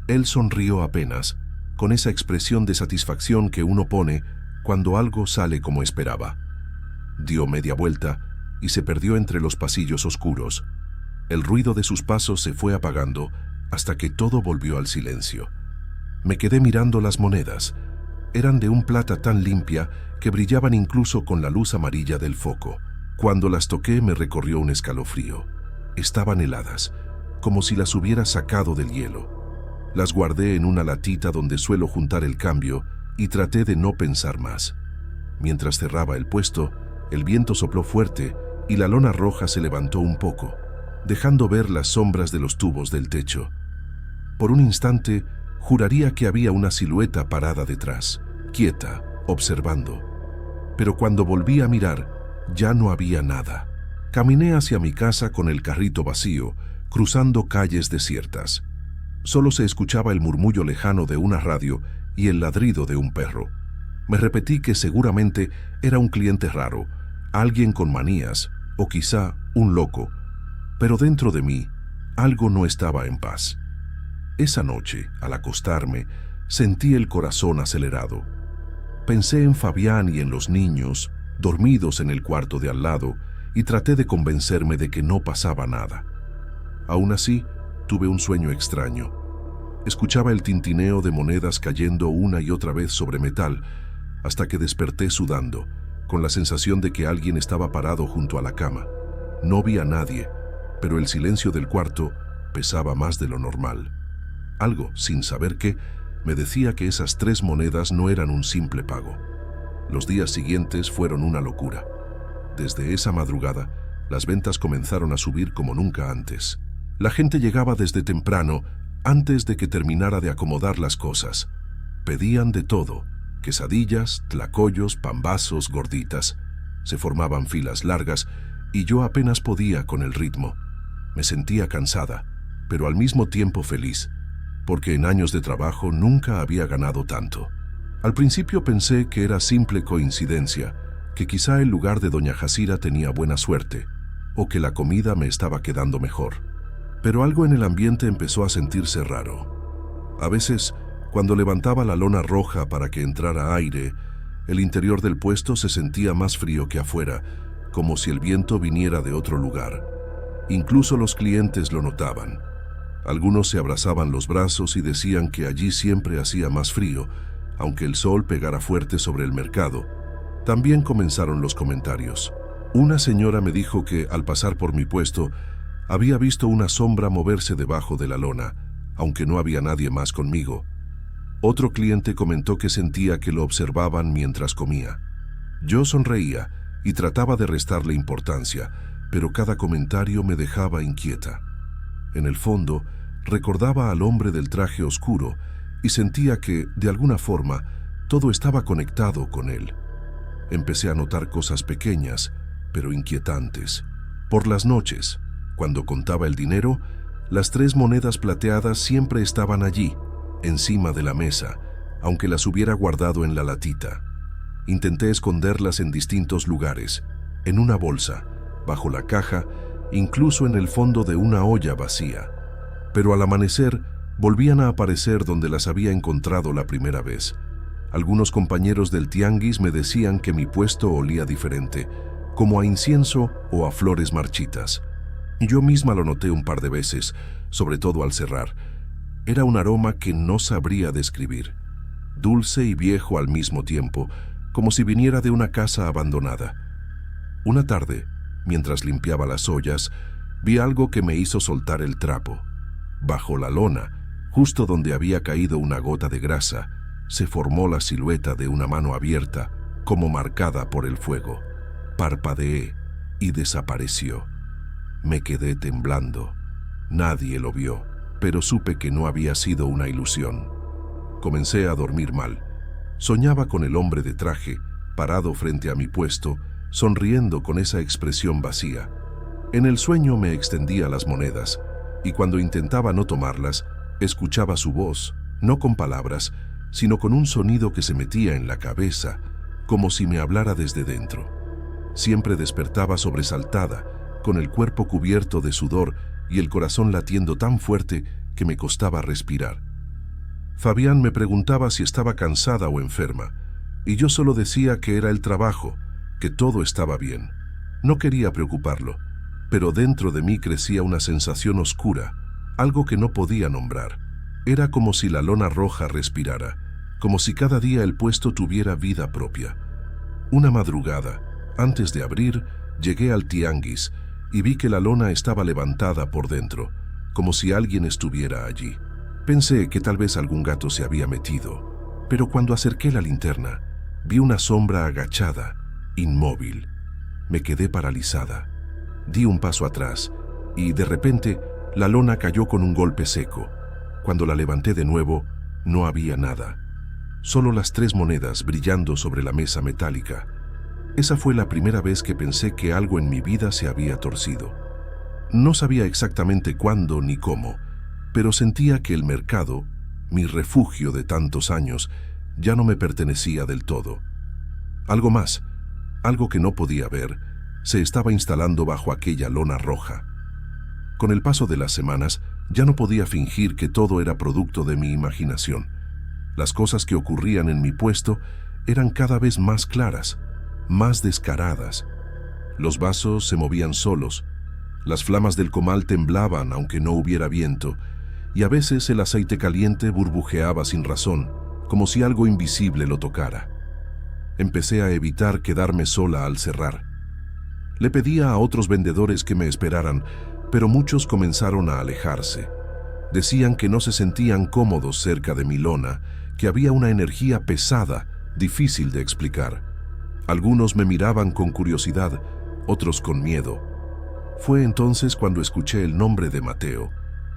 él sonrió apenas, con esa expresión de satisfacción que uno pone cuando algo sale como esperaba. Dio media vuelta y se perdió entre los pasillos oscuros. El ruido de sus pasos se fue apagando hasta que todo volvió al silencio. Me quedé mirando las monedas. Eran de un plata tan limpia que brillaban incluso con la luz amarilla del foco. Cuando las toqué me recorrió un escalofrío. Estaban heladas, como si las hubiera sacado del hielo. Las guardé en una latita donde suelo juntar el cambio y traté de no pensar más. Mientras cerraba el puesto, el viento sopló fuerte y la lona roja se levantó un poco, dejando ver las sombras de los tubos del techo. Por un instante, juraría que había una silueta parada detrás, quieta, observando. Pero cuando volví a mirar, ya no había nada. Caminé hacia mi casa con el carrito vacío, cruzando calles desiertas. Solo se escuchaba el murmullo lejano de una radio y el ladrido de un perro. Me repetí que seguramente era un cliente raro, alguien con manías, o quizá un loco. Pero dentro de mí, algo no estaba en paz. Esa noche, al acostarme, sentí el corazón acelerado. Pensé en Fabián y en los niños, dormidos en el cuarto de al lado, y traté de convencerme de que no pasaba nada. Aún así, tuve un sueño extraño. Escuchaba el tintineo de monedas cayendo una y otra vez sobre metal, hasta que desperté sudando, con la sensación de que alguien estaba parado junto a la cama. No vi a nadie, pero el silencio del cuarto pesaba más de lo normal. Algo, sin saber qué, me decía que esas 3 monedas no eran un simple pago. Los días siguientes fueron una locura. Desde esa madrugada, las ventas comenzaron a subir como nunca antes. La gente llegaba desde temprano, antes de que terminara de acomodar las cosas. Pedían de todo: quesadillas, tlacoyos, pambazos, gorditas. Se formaban filas largas y yo apenas podía con el ritmo. Me sentía cansada, pero al mismo tiempo feliz, porque en años de trabajo nunca había ganado tanto. Al principio pensé que era simple coincidencia, que quizá el lugar de doña Jacira tenía buena suerte, o que la comida me estaba quedando mejor. Pero algo en el ambiente empezó a sentirse raro. A veces, cuando levantaba la lona roja para que entrara aire, el interior del puesto se sentía más frío que afuera, como si el viento viniera de otro lugar. Incluso los clientes lo notaban. Algunos se abrazaban los brazos y decían que allí siempre hacía más frío, aunque el sol pegara fuerte sobre el mercado. También comenzaron los comentarios. Una señora me dijo que, al pasar por mi puesto, había visto una sombra moverse debajo de la lona, aunque no había nadie más conmigo. Otro cliente comentó que sentía que lo observaban mientras comía. Yo sonreía y trataba de restarle importancia, pero cada comentario me dejaba inquieta. En el fondo, recordaba al hombre del traje oscuro y sentía que, de alguna forma, todo estaba conectado con él. Empecé a notar cosas pequeñas, pero inquietantes. Por las noches, cuando contaba el dinero, las 3 monedas plateadas siempre estaban allí, encima de la mesa, aunque las hubiera guardado en la latita. Intenté esconderlas en distintos lugares, en una bolsa, bajo la caja, incluso en el fondo de una olla vacía. Pero al amanecer, volvían a aparecer donde las había encontrado la primera vez. Algunos compañeros del tianguis me decían que mi puesto olía diferente, como a incienso o a flores marchitas. Yo misma lo noté un par de veces, sobre todo al cerrar. Era un aroma que no sabría describir, dulce y viejo al mismo tiempo, como si viniera de una casa abandonada. Una tarde, mientras limpiaba las ollas, vi algo que me hizo soltar el trapo. Bajo la lona, justo donde había caído una gota de grasa, se formó la silueta de una mano abierta, como marcada por el fuego. Parpadeé y desapareció. Me quedé temblando. Nadie lo vio, pero supe que no había sido una ilusión. Comencé a dormir mal. Soñaba con el hombre de traje, parado frente a mi puesto, sonriendo con esa expresión vacía. En el sueño me extendía las monedas, y cuando intentaba no tomarlas, escuchaba su voz, no con palabras, sino con un sonido que se metía en la cabeza, como si me hablara desde dentro. Siempre despertaba sobresaltada, con el cuerpo cubierto de sudor y el corazón latiendo tan fuerte que me costaba respirar. Fabián me preguntaba si estaba cansada o enferma, y yo solo decía que era el trabajo, que todo estaba bien. No quería preocuparlo, pero dentro de mí crecía una sensación oscura, algo que no podía nombrar. Era como si la lona roja respirara, como si cada día el puesto tuviera vida propia. Una madrugada, antes de abrir, llegué al tianguis y vi que la lona estaba levantada por dentro, como si alguien estuviera allí. Pensé que tal vez algún gato se había metido, pero cuando acerqué la linterna, vi una sombra agachada, inmóvil. Me quedé paralizada. Di un paso atrás y, de repente, la lona cayó con un golpe seco. Cuando la levanté de nuevo, no había nada. Solo las 3 monedas brillando sobre la mesa metálica. Esa fue la primera vez que pensé que algo en mi vida se había torcido. No sabía exactamente cuándo ni cómo, pero sentía que el mercado, mi refugio de tantos años, ya no me pertenecía del todo. Algo más, algo que no podía ver, se estaba instalando bajo aquella lona roja. Con el paso de las semanas, ya no podía fingir que todo era producto de mi imaginación. Las cosas que ocurrían en mi puesto eran cada vez más claras, más descaradas. Los vasos se movían solos, las flamas del comal temblaban aunque no hubiera viento, y a veces el aceite caliente burbujeaba sin razón, como si algo invisible lo tocara. Empecé a evitar quedarme sola al cerrar. Le pedía a otros vendedores que me esperaran, pero muchos comenzaron a alejarse. Decían que no se sentían cómodos cerca de mi lona, que había una energía pesada, difícil de explicar. Algunos me miraban con curiosidad, otros con miedo. Fue entonces cuando escuché el nombre de Mateo,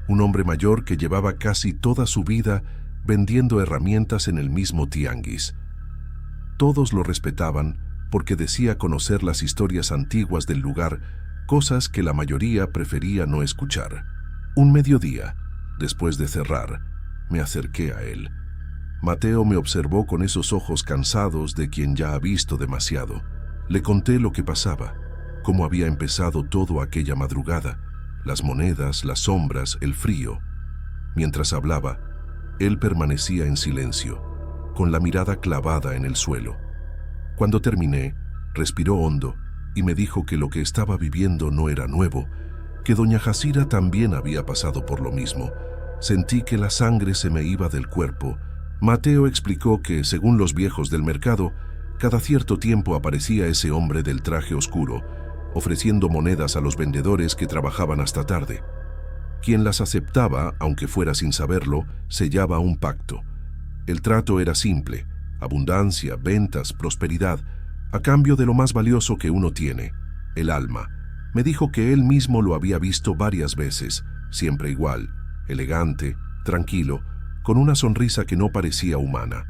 un hombre mayor que llevaba casi toda su vida vendiendo herramientas en el mismo tianguis. Todos lo respetaban porque decía conocer las historias antiguas del lugar, cosas que la mayoría prefería no escuchar. Un mediodía, después de cerrar, me acerqué a él. Mateo me observó con esos ojos cansados de quien ya ha visto demasiado. Le conté lo que pasaba, cómo había empezado todo aquella madrugada, las monedas, las sombras, el frío. Mientras hablaba, él permanecía en silencio, con la mirada clavada en el suelo. Cuando terminé, respiró hondo y me dijo que lo que estaba viviendo no era nuevo, que doña Jacira también había pasado por lo mismo. Sentí que la sangre se me iba del cuerpo. Mateo explicó que, según los viejos del mercado, cada cierto tiempo aparecía ese hombre del traje oscuro, ofreciendo monedas a los vendedores que trabajaban hasta tarde. Quien las aceptaba, aunque fuera sin saberlo, sellaba un pacto. El trato era simple: abundancia, ventas, prosperidad, a cambio de lo más valioso que uno tiene, el alma. Me dijo que él mismo lo había visto varias veces, siempre igual, elegante, tranquilo, con una sonrisa que no parecía humana.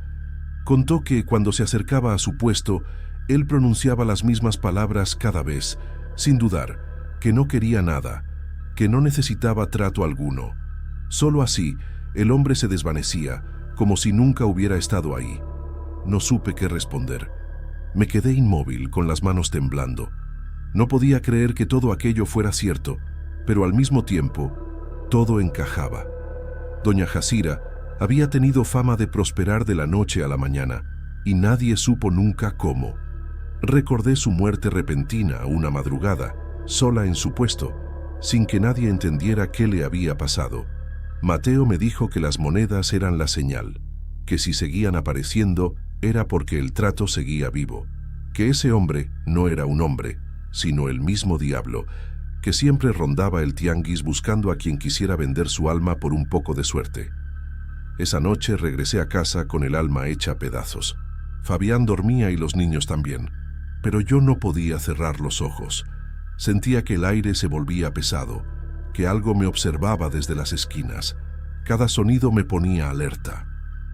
Contó que cuando se acercaba a su puesto, él pronunciaba las mismas palabras cada vez, sin dudar, que no quería nada, que no necesitaba trato alguno. Solo así, el hombre se desvanecía, como si nunca hubiera estado ahí. No supe qué responder. Me quedé inmóvil, con las manos temblando. No podía creer que todo aquello fuera cierto, pero al mismo tiempo, todo encajaba. Doña Jacira había tenido fama de prosperar de la noche a la mañana, y nadie supo nunca cómo. Recordé su muerte repentina una madrugada, sola en su puesto, sin que nadie entendiera qué le había pasado. Mateo me dijo que las monedas eran la señal, que si seguían apareciendo era porque el trato seguía vivo, que ese hombre no era un hombre, sino el mismo diablo, que siempre rondaba el tianguis buscando a quien quisiera vender su alma por un poco de suerte. Esa noche regresé a casa con el alma hecha a pedazos. Fabián dormía y los niños también, pero yo no podía cerrar los ojos. Sentía que el aire se volvía pesado, que algo me observaba desde las esquinas. Cada sonido me ponía alerta.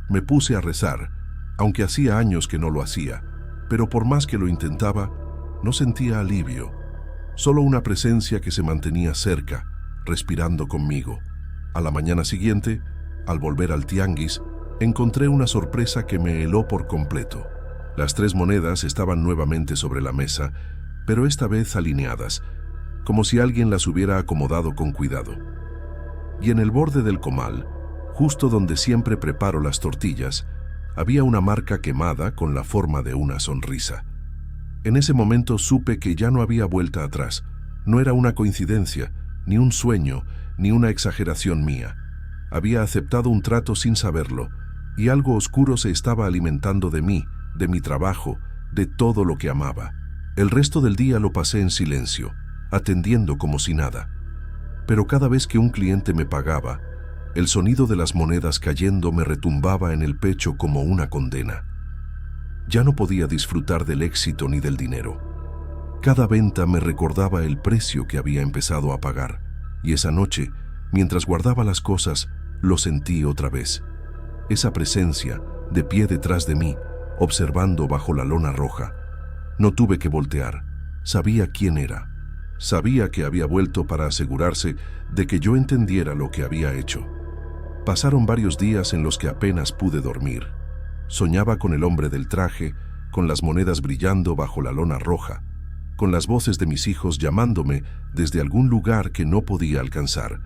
Me puse a rezar, aunque hacía años que no lo hacía, pero por más que lo intentaba, no sentía alivio, solo una presencia que se mantenía cerca, respirando conmigo. A la mañana siguiente, al volver al tianguis, encontré una sorpresa que me heló por completo. Las 3 monedas estaban nuevamente sobre la mesa, pero esta vez alineadas, como si alguien las hubiera acomodado con cuidado. Y en el borde del comal, justo donde siempre preparo las tortillas, había una marca quemada con la forma de una sonrisa. En ese momento supe que ya no había vuelta atrás. No era una coincidencia, ni un sueño, ni una exageración mía. Había aceptado un trato sin saberlo, y algo oscuro se estaba alimentando de mí, de mi trabajo, de todo lo que amaba. El resto del día lo pasé en silencio, atendiendo como si nada. Pero cada vez que un cliente me pagaba, el sonido de las monedas cayendo me retumbaba en el pecho como una condena. Ya no podía disfrutar del éxito ni del dinero. Cada venta me recordaba el precio que había empezado a pagar, y esa noche, mientras guardaba las cosas, lo sentí otra vez. Esa presencia, de pie detrás de mí, observando bajo la lona roja. No tuve que voltear. Sabía quién era. Sabía que había vuelto para asegurarse de que yo entendiera lo que había hecho. Pasaron varios días en los que apenas pude dormir. Soñaba con el hombre del traje, con las monedas brillando bajo la lona roja, con las voces de mis hijos llamándome desde algún lugar que no podía alcanzar.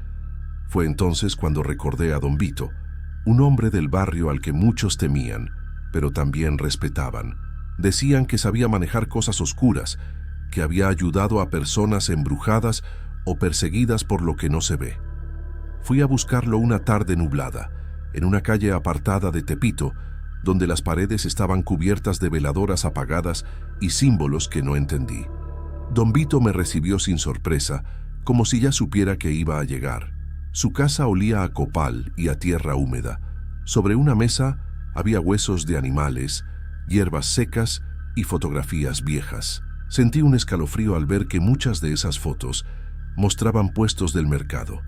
Fue entonces cuando recordé a don Vito, un hombre del barrio al que muchos temían, pero también respetaban. Decían que sabía manejar cosas oscuras, que había ayudado a personas embrujadas o perseguidas por lo que no se ve. Fui a buscarlo una tarde nublada, en una calle apartada de Tepito, donde las paredes estaban cubiertas de veladoras apagadas y símbolos que no entendí. Don Vito me recibió sin sorpresa, como si ya supiera que iba a llegar. Su casa olía a copal y a tierra húmeda. Sobre una mesa había huesos de animales, hierbas secas y fotografías viejas. Sentí un escalofrío al ver que muchas de esas fotos mostraban puestos del mercado,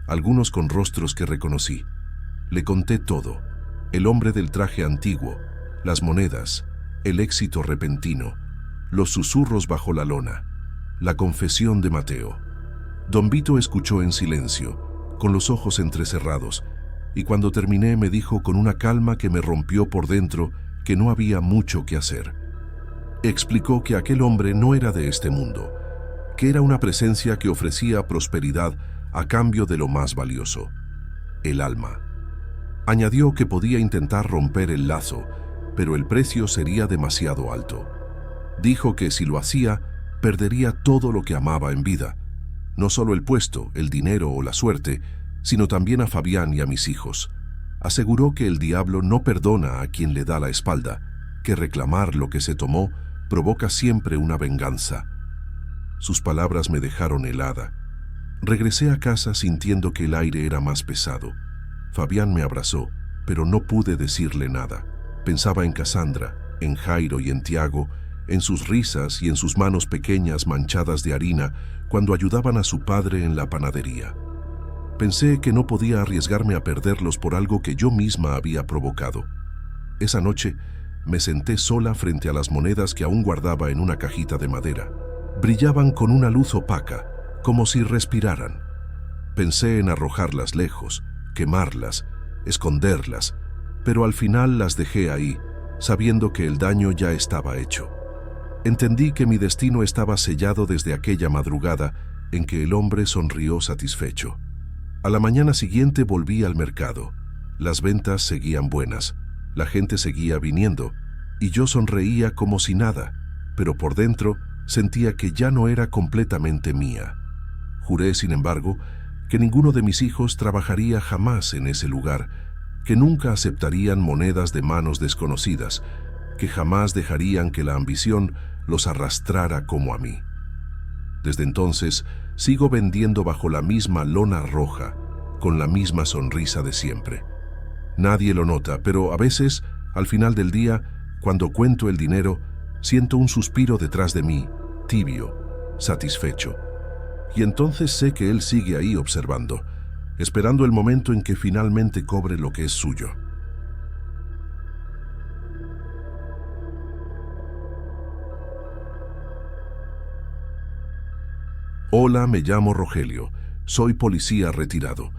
algunos con rostros que reconocí. Le conté todo: el hombre del traje antiguo, las monedas, el éxito repentino, los susurros bajo la lona, la confesión de Mateo. Don Vito escuchó en silencio, con los ojos entrecerrados, y cuando terminé me dijo con una calma que me rompió por dentro que no había mucho que hacer. Explicó que aquel hombre no era de este mundo, que era una presencia que ofrecía prosperidad a cambio de lo más valioso: el alma. Añadió que podía intentar romper el lazo, pero el precio sería demasiado alto. Dijo que si lo hacía, perdería todo lo que amaba en vida, no solo el puesto, el dinero o la suerte, sino también a Fabián y a mis hijos. Aseguró que el diablo no perdona a quien le da la espalda, que reclamar lo que se tomó provoca siempre una venganza. Sus palabras me dejaron helada. Regresé a casa sintiendo que el aire era más pesado. Fabián me abrazó, pero no pude decirle nada. Pensaba en Cassandra, en Jairo y en Tiago, en sus risas y en sus manos pequeñas manchadas de harina cuando ayudaban a su padre en la panadería. Pensé que no podía arriesgarme a perderlos por algo que yo misma había provocado. Esa noche me senté sola frente a las monedas que aún guardaba en una cajita de madera. Brillaban con una luz opaca, como si respiraran. Pensé en arrojarlas lejos, quemarlas, esconderlas, pero al final las dejé ahí, sabiendo que el daño ya estaba hecho. Entendí que mi destino estaba sellado desde aquella madrugada en que el hombre sonrió satisfecho. A la mañana siguiente volví al mercado. Las ventas seguían buenas, la gente seguía viniendo, y yo sonreía como si nada, pero por dentro sentía que ya no era completamente mía. Juré, sin embargo, que ninguno de mis hijos trabajaría jamás en ese lugar, que nunca aceptarían monedas de manos desconocidas, que jamás dejarían que la ambición los arrastrara como a mí. Desde entonces, sigo vendiendo bajo la misma lona roja, con la misma sonrisa de siempre. Nadie lo nota, pero a veces, al final del día, cuando cuento el dinero, siento un suspiro detrás de mí, tibio, satisfecho. Y entonces sé que él sigue ahí observando, esperando el momento en que finalmente cobre lo que es suyo. Hola, me llamo Rogelio. Soy policía retirado.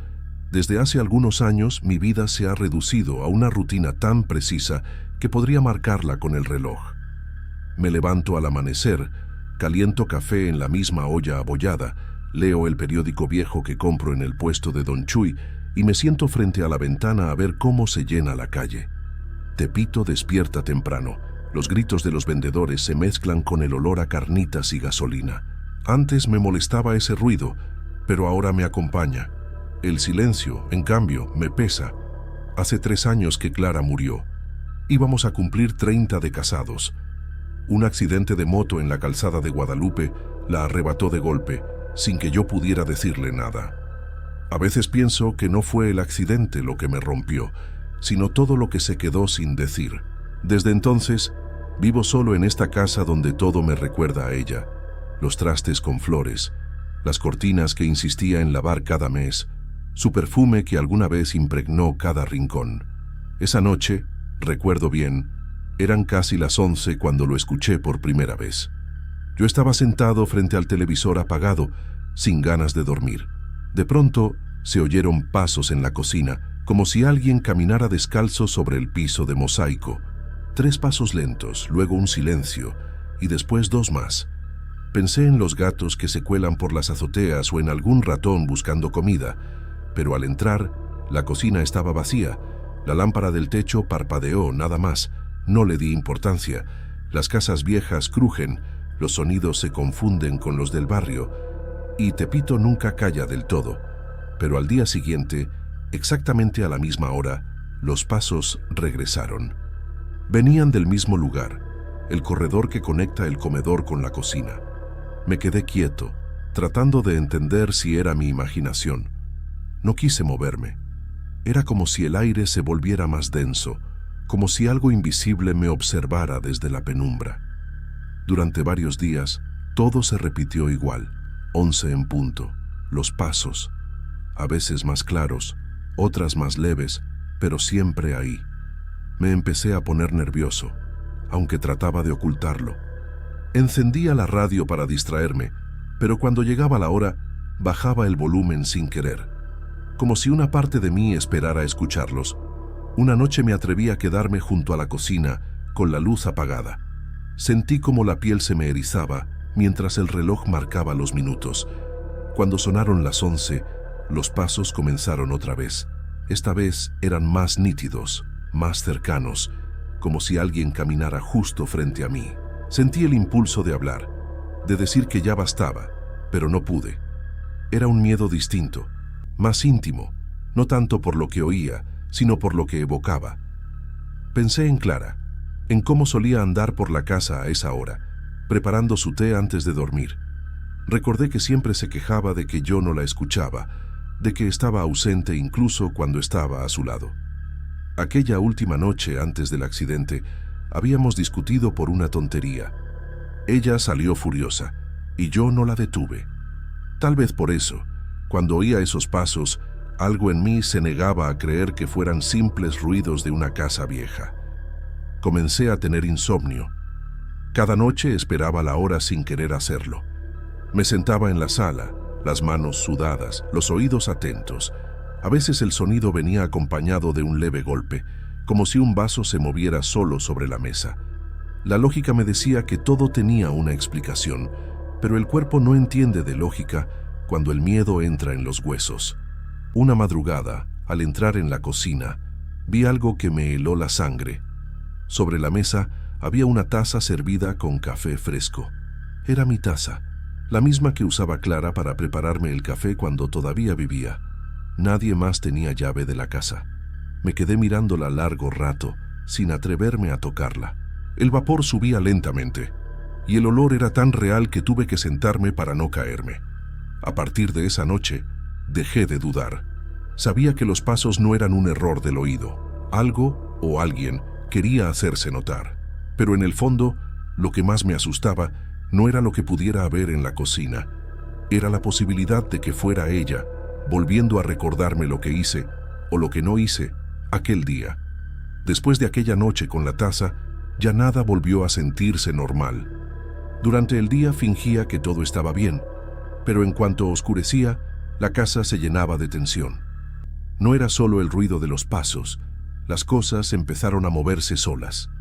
Desde hace algunos años mi vida se ha reducido a una rutina tan precisa que podría marcarla con el reloj. Me levanto al amanecer, caliento café en la misma olla abollada, leo el periódico viejo que compro en el puesto de Don Chuy y me siento frente a la ventana a ver cómo se llena la calle. Tepito despierta temprano. Los gritos de los vendedores se mezclan con el olor a carnitas y gasolina. Antes me molestaba ese ruido, pero ahora me acompaña. El silencio, en cambio, me pesa. Hace 3 años que Clara murió. Íbamos a cumplir 30 de casados. Un accidente de moto en la calzada de Guadalupe la arrebató de golpe, sin que yo pudiera decirle nada. A veces pienso que no fue el accidente lo que me rompió, sino todo lo que se quedó sin decir. Desde entonces, vivo solo en esta casa donde todo me recuerda a ella. Los trastes con flores, las cortinas que insistía en lavar cada mes, su perfume que alguna vez impregnó cada rincón. Esa noche, recuerdo bien, eran casi las 11 cuando lo escuché por primera vez. Yo estaba sentado frente al televisor apagado, sin ganas de dormir. De pronto, se oyeron pasos en la cocina, como si alguien caminara descalzo sobre el piso de mosaico. 3 pasos lentos, luego un silencio, y después 2 más. Pensé en los gatos que se cuelan por las azoteas o en algún ratón buscando comida, pero al entrar, la cocina estaba vacía. La lámpara del techo parpadeó, nada más. No le di importancia. Las casas viejas crujen, los sonidos se confunden con los del barrio, y Tepito nunca calla del todo. Pero al día siguiente, exactamente a la misma hora, los pasos regresaron. Venían del mismo lugar, el corredor que conecta el comedor con la cocina. Me quedé quieto, tratando de entender si era mi imaginación. No quise moverme. Era como si el aire se volviera más denso, como si algo invisible me observara desde la penumbra. Durante varios días, todo se repitió igual, 11 en punto, los pasos, a veces más claros, otras más leves, pero siempre ahí. Me empecé a poner nervioso, aunque trataba de ocultarlo. Encendía la radio para distraerme, pero cuando llegaba la hora, bajaba el volumen sin querer, como si una parte de mí esperara escucharlos. Una noche me atreví a quedarme junto a la cocina, con la luz apagada. Sentí como la piel se me erizaba mientras el reloj marcaba los minutos. Cuando sonaron las 11, los pasos comenzaron otra vez. Esta vez eran más nítidos, más cercanos, como si alguien caminara justo frente a mí. Sentí el impulso de hablar, de decir que ya bastaba, pero no pude. Era un miedo distinto, más íntimo, no tanto por lo que oía, sino por lo que evocaba. Pensé en Clara, en cómo solía andar por la casa a esa hora, preparando su té antes de dormir. Recordé que siempre se quejaba de que yo no la escuchaba, de que estaba ausente incluso cuando estaba a su lado. Aquella última noche antes del accidente, habíamos discutido por una tontería. Ella salió furiosa, y yo no la detuve. Tal vez por eso, cuando oía esos pasos, algo en mí se negaba a creer que fueran simples ruidos de una casa vieja. Comencé a tener insomnio. Cada noche esperaba la hora sin querer hacerlo. Me sentaba en la sala, las manos sudadas, los oídos atentos. A veces el sonido venía acompañado de un leve golpe, como si un vaso se moviera solo sobre la mesa. La lógica me decía que todo tenía una explicación, pero el cuerpo no entiende de lógica cuando el miedo entra en los huesos. Una madrugada, al entrar en la cocina, vi algo que me heló la sangre. Sobre la mesa había una taza servida con café fresco. Era mi taza, la misma que usaba Clara para prepararme el café cuando todavía vivía. Nadie más tenía llave de la casa. Me quedé mirándola largo rato, sin atreverme a tocarla. El vapor subía lentamente, y el olor era tan real que tuve que sentarme para no caerme. A partir de esa noche, dejé de dudar. Sabía que los pasos no eran un error del oído. Algo o alguien quería hacerse notar. Pero en el fondo, lo que más me asustaba no era lo que pudiera haber en la cocina. Era la posibilidad de que fuera ella, volviendo a recordarme lo que hice, o lo que no hice, aquel día. Después de aquella noche con la taza, ya nada volvió a sentirse normal. Durante el día fingía que todo estaba bien, pero en cuanto oscurecía, la casa se llenaba de tensión. No era solo el ruido de los pasos, las cosas empezaron a moverse solas.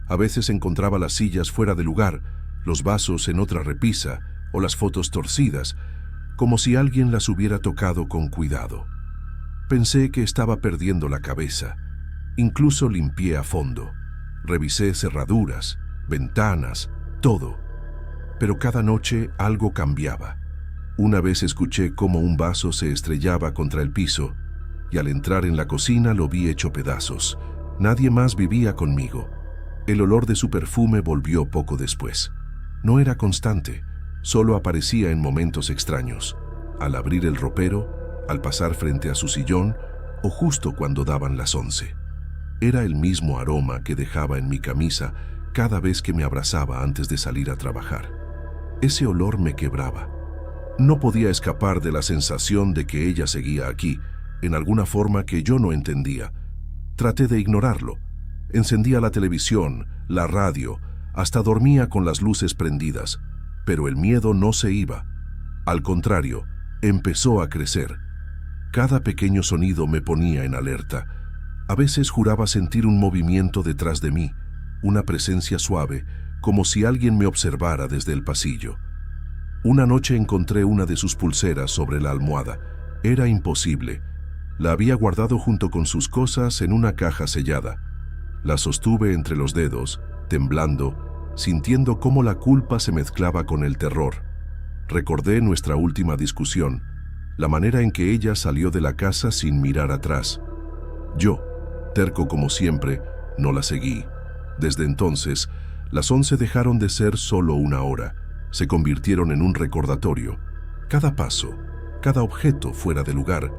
A veces encontraba las sillas fuera de lugar, los vasos en otra repisa o las fotos torcidas, como si alguien las hubiera tocado con cuidado. Pensé que estaba perdiendo la cabeza. Incluso limpié a fondo. Revisé cerraduras, ventanas, todo. Pero cada noche algo cambiaba. Una vez escuché cómo un vaso se estrellaba contra el piso y al entrar en la cocina lo vi hecho pedazos. Nadie más vivía conmigo. El olor de su perfume volvió poco después. No era constante, solo aparecía en momentos extraños, al abrir el ropero, al pasar frente a su sillón o justo cuando daban las 11. Era el mismo aroma que dejaba en mi camisa cada vez que me abrazaba antes de salir a trabajar. Ese olor me quebraba. No podía escapar de la sensación de que ella seguía aquí, en alguna forma que yo no entendía. Traté de ignorarlo. Encendía la televisión, la radio, hasta dormía con las luces prendidas, pero el miedo no se iba. Al contrario, empezó a crecer. Cada pequeño sonido me ponía en alerta. A veces juraba sentir un movimiento detrás de mí, una presencia suave, como si alguien me observara desde el pasillo. Una noche encontré una de sus pulseras sobre la almohada. Era imposible. La había guardado junto con sus cosas en una caja sellada. La sostuve entre los dedos, temblando, sintiendo cómo la culpa se mezclaba con el terror. Recordé nuestra última discusión, la manera en que ella salió de la casa sin mirar atrás. Yo, terco como siempre, no la seguí. Desde entonces, las 11 dejaron de ser solo una hora, se convirtieron en un recordatorio. Cada paso, cada objeto fuera de lugar,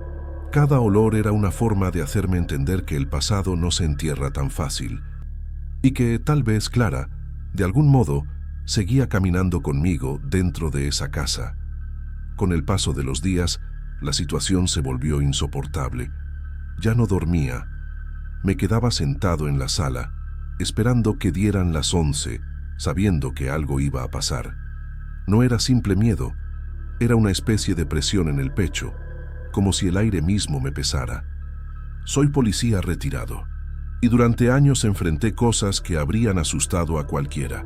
cada olor era una forma de hacerme entender que el pasado no se entierra tan fácil, y que tal vez Clara, de algún modo, seguía caminando conmigo dentro de esa casa. Con el paso de los días, la situación se volvió insoportable. Ya no dormía. Me quedaba sentado en la sala, esperando que dieran las 11, sabiendo que algo iba a pasar. No era simple miedo, era una especie de presión en el pecho, como si el aire mismo me pesara. Soy policía retirado, y durante años enfrenté cosas que habrían asustado a cualquiera.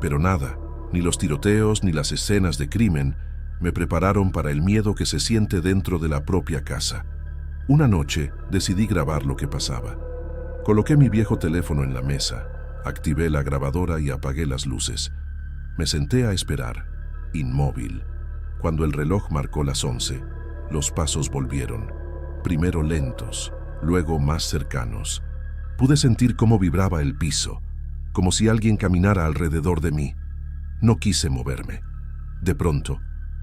Pero nada, ni los tiroteos ni las escenas de crimen, me prepararon para el miedo que se siente dentro de la propia casa. Una noche decidí grabar lo que pasaba. Coloqué mi viejo teléfono en la mesa, activé la grabadora y apagué las luces. Me senté a esperar, inmóvil. Cuando el reloj marcó las 11, los pasos volvieron, primero lentos, luego más cercanos. Pude sentir cómo vibraba el piso, como si alguien caminara alrededor de mí. No quise moverme. De pronto,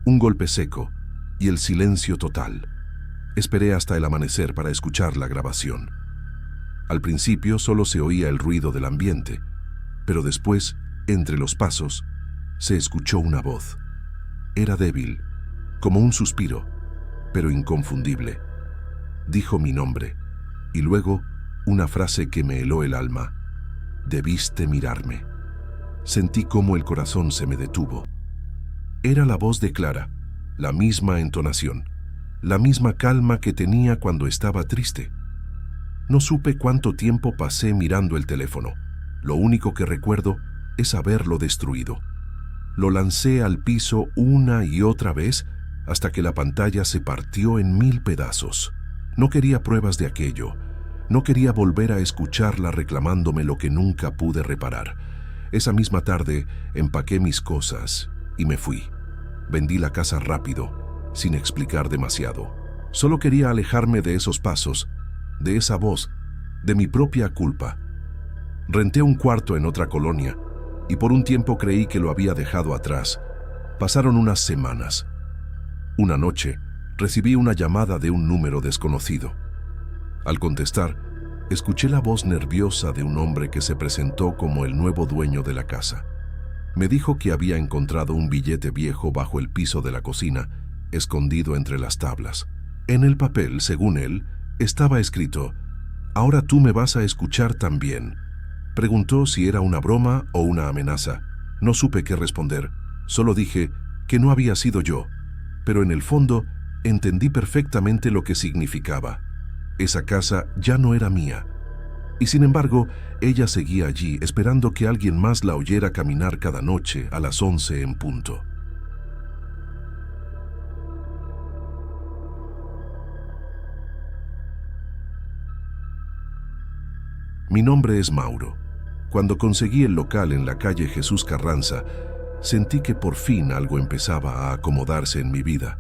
un golpe seco y el silencio total. Esperé hasta el amanecer para escuchar la grabación. Al principio solo se oía el ruido del ambiente, pero después, entre los pasos, se escuchó una voz. Era débil, como un suspiro, pero inconfundible. Dijo mi nombre, y luego una frase que me heló el alma. Debiste mirarme. Sentí cómo el corazón se me detuvo. Era la voz de Clara, la misma entonación, la misma calma que tenía cuando estaba triste. No supe cuánto tiempo pasé mirando el teléfono. Lo único que recuerdo es haberlo destruido. Lo lancé al piso una y otra vez hasta que la pantalla se partió en 1000 pedazos. No quería pruebas de aquello. No quería volver a escucharla reclamándome lo que nunca pude reparar. Esa misma tarde empaqué mis cosas y me fui. Vendí la casa rápido, sin explicar demasiado. Solo quería alejarme de esos pasos, de esa voz, de mi propia culpa. Renté un cuarto en otra colonia y por un tiempo creí que lo había dejado atrás. Pasaron unas semanas. Una noche recibí una llamada de un número desconocido. Al contestar, escuché la voz nerviosa de un hombre que se presentó como el nuevo dueño de la casa. Me dijo que había encontrado un billete viejo bajo el piso de la cocina, escondido entre las tablas. En el papel, según él, estaba escrito: «Ahora tú me vas a escuchar también». Preguntó si era una broma o una amenaza. No supe qué responder. Solo dije que no había sido yo, pero en el fondo entendí perfectamente lo que significaba. Esa casa ya no era mía. Y sin embargo, ella seguía allí, esperando que alguien más la oyera caminar cada noche a las 11 en punto. Mi nombre es Mauro. Cuando conseguí el local en la calle Jesús Carranza, sentí que por fin algo empezaba a acomodarse en mi vida.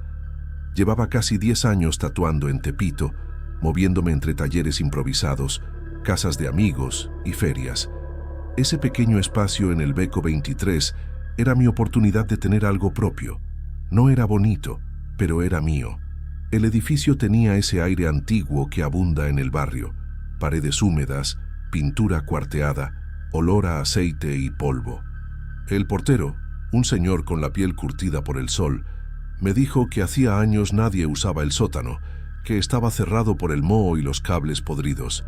Llevaba casi 10 años tatuando en Tepito, moviéndome entre talleres improvisados, casas de amigos y ferias. Ese pequeño espacio en el Beco 23 era mi oportunidad de tener algo propio. No era bonito, pero era mío. El edificio tenía ese aire antiguo que abunda en el barrio: paredes húmedas, pintura cuarteada, olor a aceite y polvo. El portero, un señor con la piel curtida por el sol, me dijo que hacía años nadie usaba el sótano, que estaba cerrado por el moho y los cables podridos.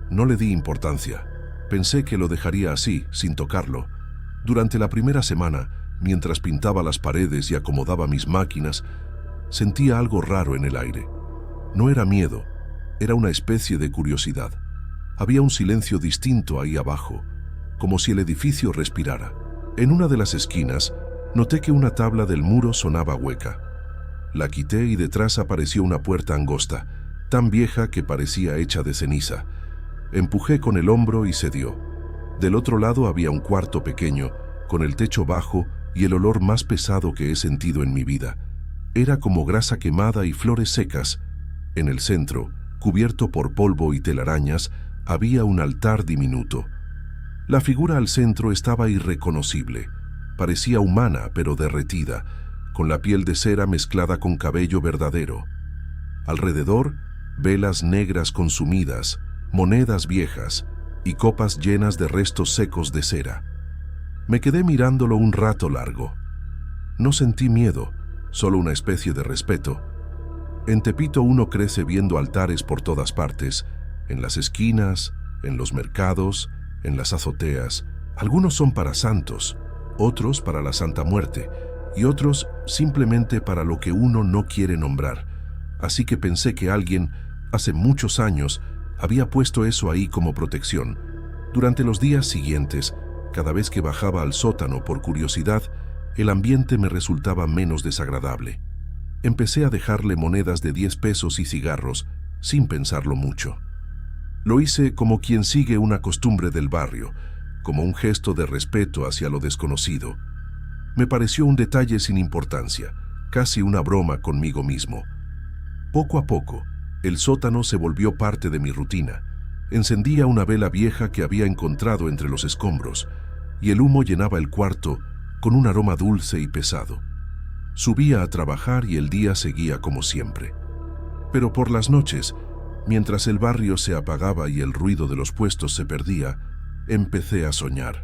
No le di importancia. Pensé que lo dejaría así, sin tocarlo. Durante la primera semana, mientras pintaba las paredes y acomodaba mis máquinas, sentía algo raro en el aire. No era miedo, era una especie de curiosidad. Había un silencio distinto ahí abajo, como si el edificio respirara. En una de las esquinas, noté que una tabla del muro sonaba hueca. La quité y detrás apareció una puerta angosta, tan vieja que parecía hecha de ceniza. Empujé con el hombro y cedió. Del otro lado había un cuarto pequeño, con el techo bajo y el olor más pesado que he sentido en mi vida. Era como grasa quemada y flores secas. En el centro, cubierto por polvo y telarañas, había un altar diminuto. La figura al centro estaba irreconocible. Parecía humana, pero derretida, con la piel de cera mezclada con cabello verdadero. Alrededor, velas negras consumidas, monedas viejas y copas llenas de restos secos de cera. Me quedé mirándolo un rato largo. No sentí miedo, solo una especie de respeto. En Tepito uno crece viendo altares por todas partes, en las esquinas, en los mercados, en las azoteas. Algunos son para santos, otros para la Santa Muerte y otros simplemente para lo que uno no quiere nombrar. Así que pensé que alguien, hace muchos años, había puesto eso ahí como protección. Durante los días siguientes, cada vez que bajaba al sótano por curiosidad, el ambiente me resultaba menos desagradable. Empecé a dejarle monedas de 10 pesos y cigarros, sin pensarlo mucho. Lo hice como quien sigue una costumbre del barrio, como un gesto de respeto hacia lo desconocido. Me pareció un detalle sin importancia, casi una broma conmigo mismo. Poco a poco, el sótano se volvió parte de mi rutina. Encendía una vela vieja que había encontrado entre los escombros, y el humo llenaba el cuarto con un aroma dulce y pesado. Subía a trabajar y el día seguía como siempre. Pero por las noches, mientras el barrio se apagaba y el ruido de los puestos se perdía, empecé a soñar.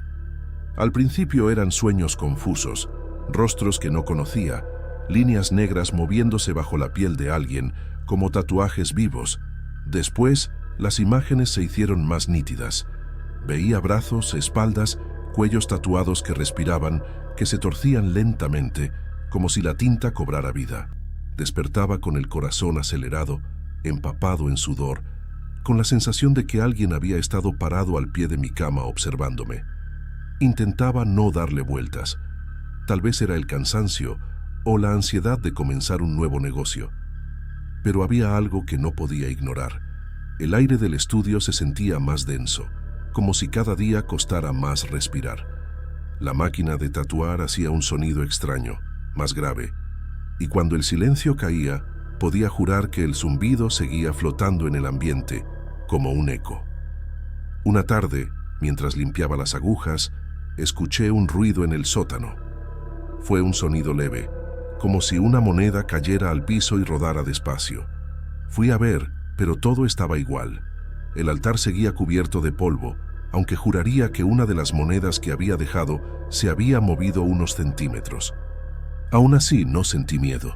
Al principio eran sueños confusos, rostros que no conocía, líneas negras moviéndose bajo la piel de alguien, como tatuajes vivos. Después, las imágenes se hicieron más nítidas. Veía brazos, espaldas, cuellos tatuados que respiraban, que se torcían lentamente, como si la tinta cobrara vida. Despertaba con el corazón acelerado, empapado en sudor, con la sensación de que alguien había estado parado al pie de mi cama observándome. Intentaba no darle vueltas. Tal vez era el cansancio o la ansiedad de comenzar un nuevo negocio. Pero había algo que no podía ignorar. El aire del estudio se sentía más denso, como si cada día costara más respirar. La máquina de tatuar hacía un sonido extraño, más grave, y cuando el silencio caía, podía jurar que el zumbido seguía flotando en el ambiente, como un eco. Una tarde, mientras limpiaba las agujas, escuché un ruido en el sótano. Fue un sonido leve, como si una moneda cayera al piso y rodara despacio. Fui a ver, pero todo estaba igual. El altar seguía cubierto de polvo, aunque juraría que una de las monedas que había dejado se había movido unos centímetros. Aún así, no sentí miedo.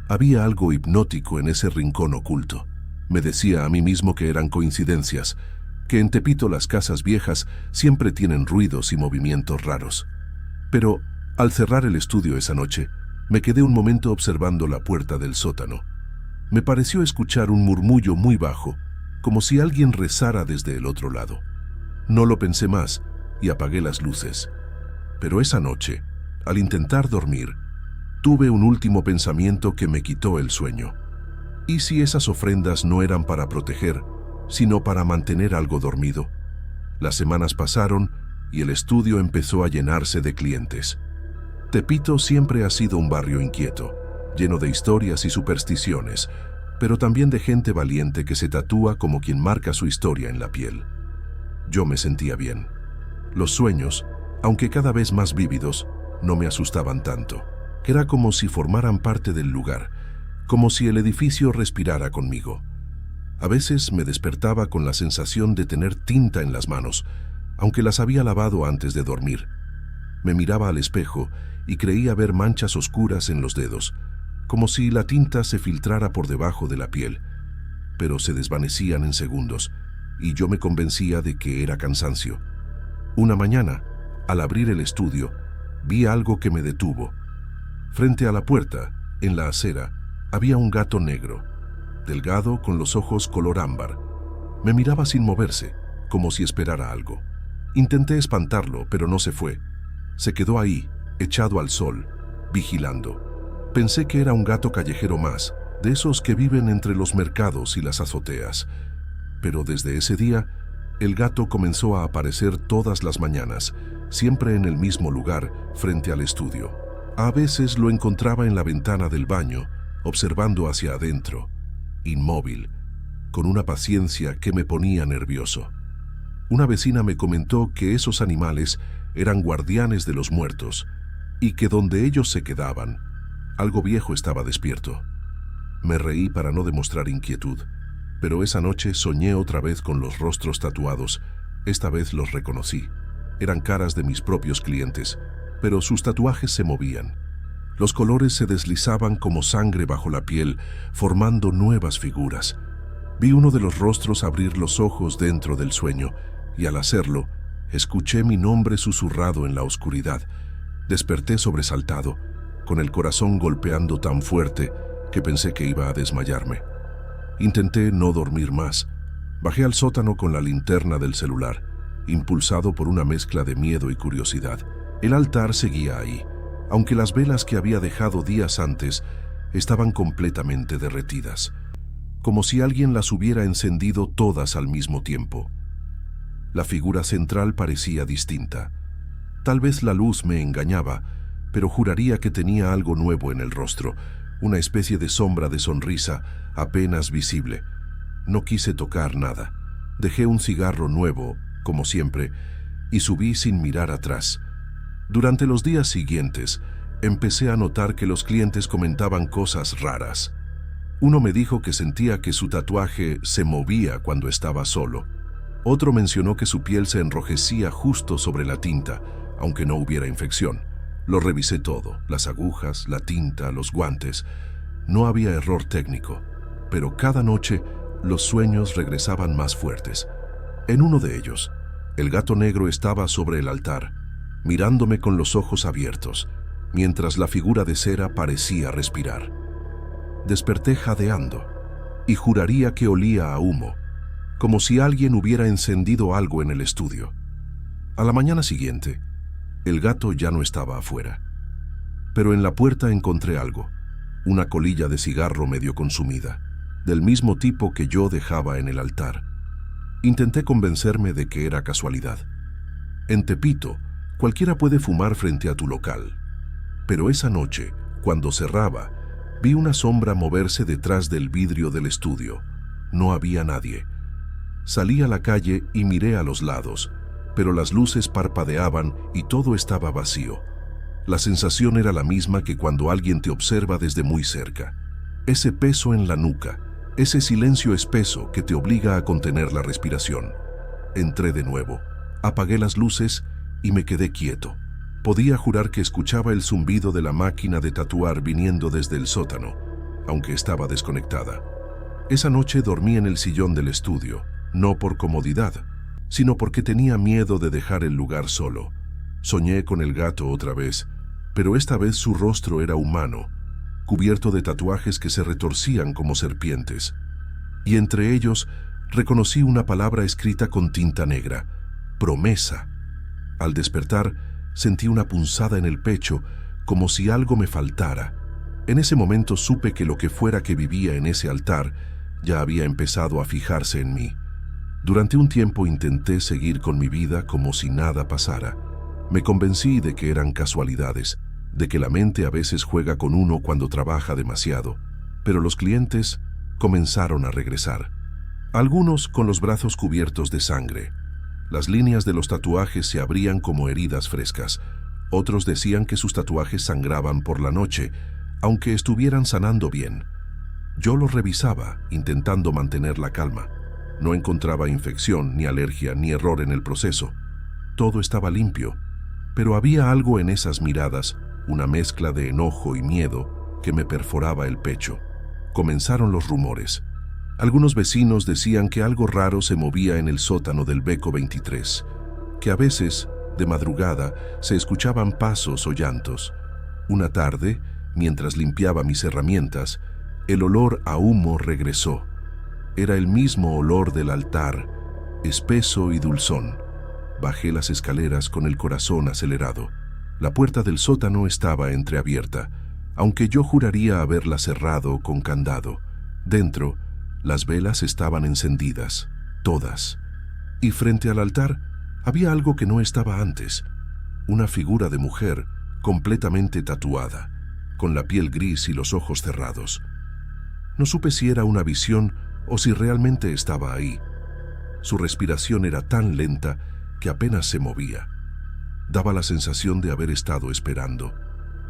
Había algo hipnótico en ese rincón oculto. Me decía a mí mismo que eran coincidencias, que en Tepito las casas viejas siempre tienen ruidos y movimientos raros. Pero, al cerrar el estudio esa noche, me quedé un momento observando la puerta del sótano. Me pareció escuchar un murmullo muy bajo, como si alguien rezara desde el otro lado. No lo pensé más y apagué las luces. Pero esa noche, al intentar dormir, tuve un último pensamiento que me quitó el sueño. ¿Y si esas ofrendas no eran para proteger, sino para mantener algo dormido? Las semanas pasaron y el estudio empezó a llenarse de clientes. Tepito siempre ha sido un barrio inquieto, lleno de historias y supersticiones, pero también de gente valiente que se tatúa como quien marca su historia en la piel. Yo me sentía bien. Los sueños, aunque cada vez más vívidos, no me asustaban tanto. Era como si formaran parte del lugar, como si el edificio respirara conmigo. A veces me despertaba con la sensación de tener tinta en las manos, aunque las había lavado antes de dormir. Me miraba al espejo y creía ver manchas oscuras en los dedos, como si la tinta se filtrara por debajo de la piel, pero se desvanecían en segundos, y yo me convencía de que era cansancio. Una mañana, al abrir el estudio, vi algo que me detuvo. Frente a la puerta, en la acera, había un gato negro, delgado con los ojos color ámbar. Me miraba sin moverse, como si esperara algo. Intenté espantarlo, pero no se fue. Se quedó ahí, echado al sol, vigilando. Pensé que era un gato callejero más, de esos que viven entre los mercados y las azoteas. Pero desde ese día, el gato comenzó a aparecer todas las mañanas, siempre en el mismo lugar, frente al estudio. A veces lo encontraba en la ventana del baño, observando hacia adentro, inmóvil, con una paciencia que me ponía nervioso. Una vecina me comentó que esos animales eran guardianes de los muertos y que donde ellos se quedaban, algo viejo estaba despierto. Me reí para no demostrar inquietud, pero esa noche soñé otra vez con los rostros tatuados. Esta vez los reconocí. Eran caras de mis propios clientes, pero sus tatuajes se movían. Los colores se deslizaban como sangre bajo la piel, formando nuevas figuras. Vi uno de los rostros abrir los ojos dentro del sueño, y al hacerlo, escuché mi nombre susurrado en la oscuridad. Desperté sobresaltado, con el corazón golpeando tan fuerte que pensé que iba a desmayarme. Intenté no dormir más. Bajé al sótano con la linterna del celular, impulsado por una mezcla de miedo y curiosidad. El altar seguía ahí, aunque las velas que había dejado días antes estaban completamente derretidas, como si alguien las hubiera encendido todas al mismo tiempo. La figura central parecía distinta. Tal vez la luz me engañaba, pero juraría que tenía algo nuevo en el rostro, una especie de sombra de sonrisa apenas visible. No quise tocar nada. Dejé un cigarro nuevo, como siempre, y subí sin mirar atrás. Durante los días siguientes, empecé a notar que los clientes comentaban cosas raras. Uno me dijo que sentía que su tatuaje se movía cuando estaba solo. Otro mencionó que su piel se enrojecía justo sobre la tinta, aunque no hubiera infección. Lo revisé todo, las agujas, la tinta, los guantes. No había error técnico, pero cada noche los sueños regresaban más fuertes. En uno de ellos, el gato negro estaba sobre el altar, mirándome con los ojos abiertos, mientras la figura de cera parecía respirar. Desperté jadeando, y juraría que olía a humo, como si alguien hubiera encendido algo en el estudio. A la mañana siguiente, el gato ya no estaba afuera, pero en la puerta encontré algo, una colilla de cigarro medio consumida, del mismo tipo que yo dejaba en el altar. Intenté convencerme de que era casualidad. En Tepito, cualquiera puede fumar frente a tu local. Pero esa noche, cuando cerraba, vi una sombra moverse detrás del vidrio del estudio. No había nadie. Salí a la calle y miré a los lados, pero las luces parpadeaban y todo estaba vacío. La sensación era la misma que cuando alguien te observa desde muy cerca. Ese peso en la nuca, ese silencio espeso que te obliga a contener la respiración. Entré de nuevo, apagué las luces y me quedé quieto. Podía jurar que escuchaba el zumbido de la máquina de tatuar viniendo desde el sótano, aunque estaba desconectada. Esa noche dormí en el sillón del estudio, no por comodidad, sino porque tenía miedo de dejar el lugar solo. Soñé con el gato otra vez, pero esta vez su rostro era humano, cubierto de tatuajes que se retorcían como serpientes. Y entre ellos reconocí una palabra escrita con tinta negra: promesa. Al despertar, sentí una punzada en el pecho, como si algo me faltara. En ese momento supe que lo que fuera que vivía en ese altar ya había empezado a fijarse en mí. Durante un tiempo intenté seguir con mi vida como si nada pasara. Me convencí de que eran casualidades, de que la mente a veces juega con uno cuando trabaja demasiado, pero los clientes comenzaron a regresar. Algunos con los brazos cubiertos de sangre. Las líneas de los tatuajes se abrían como heridas frescas. Otros decían que sus tatuajes sangraban por la noche, aunque estuvieran sanando bien. Yo los revisaba, intentando mantener la calma. No encontraba infección, ni alergia, ni error en el proceso. Todo estaba limpio, pero había algo en esas miradas, una mezcla de enojo y miedo que me perforaba el pecho. Comenzaron los rumores. Algunos vecinos decían que algo raro se movía en el sótano del Beco 23, que a veces, de madrugada, se escuchaban pasos o llantos. Una tarde, mientras limpiaba mis herramientas, el olor a humo regresó. Era el mismo olor del altar, espeso y dulzón. Bajé las escaleras con el corazón acelerado. La puerta del sótano estaba entreabierta, aunque yo juraría haberla cerrado con candado. Dentro, las velas estaban encendidas, todas. Y frente al altar había algo que no estaba antes. Una figura de mujer completamente tatuada, con la piel gris y los ojos cerrados. No supe si era una visión o si realmente estaba ahí. Su respiración era tan lenta que apenas se movía. Daba la sensación de haber estado esperando.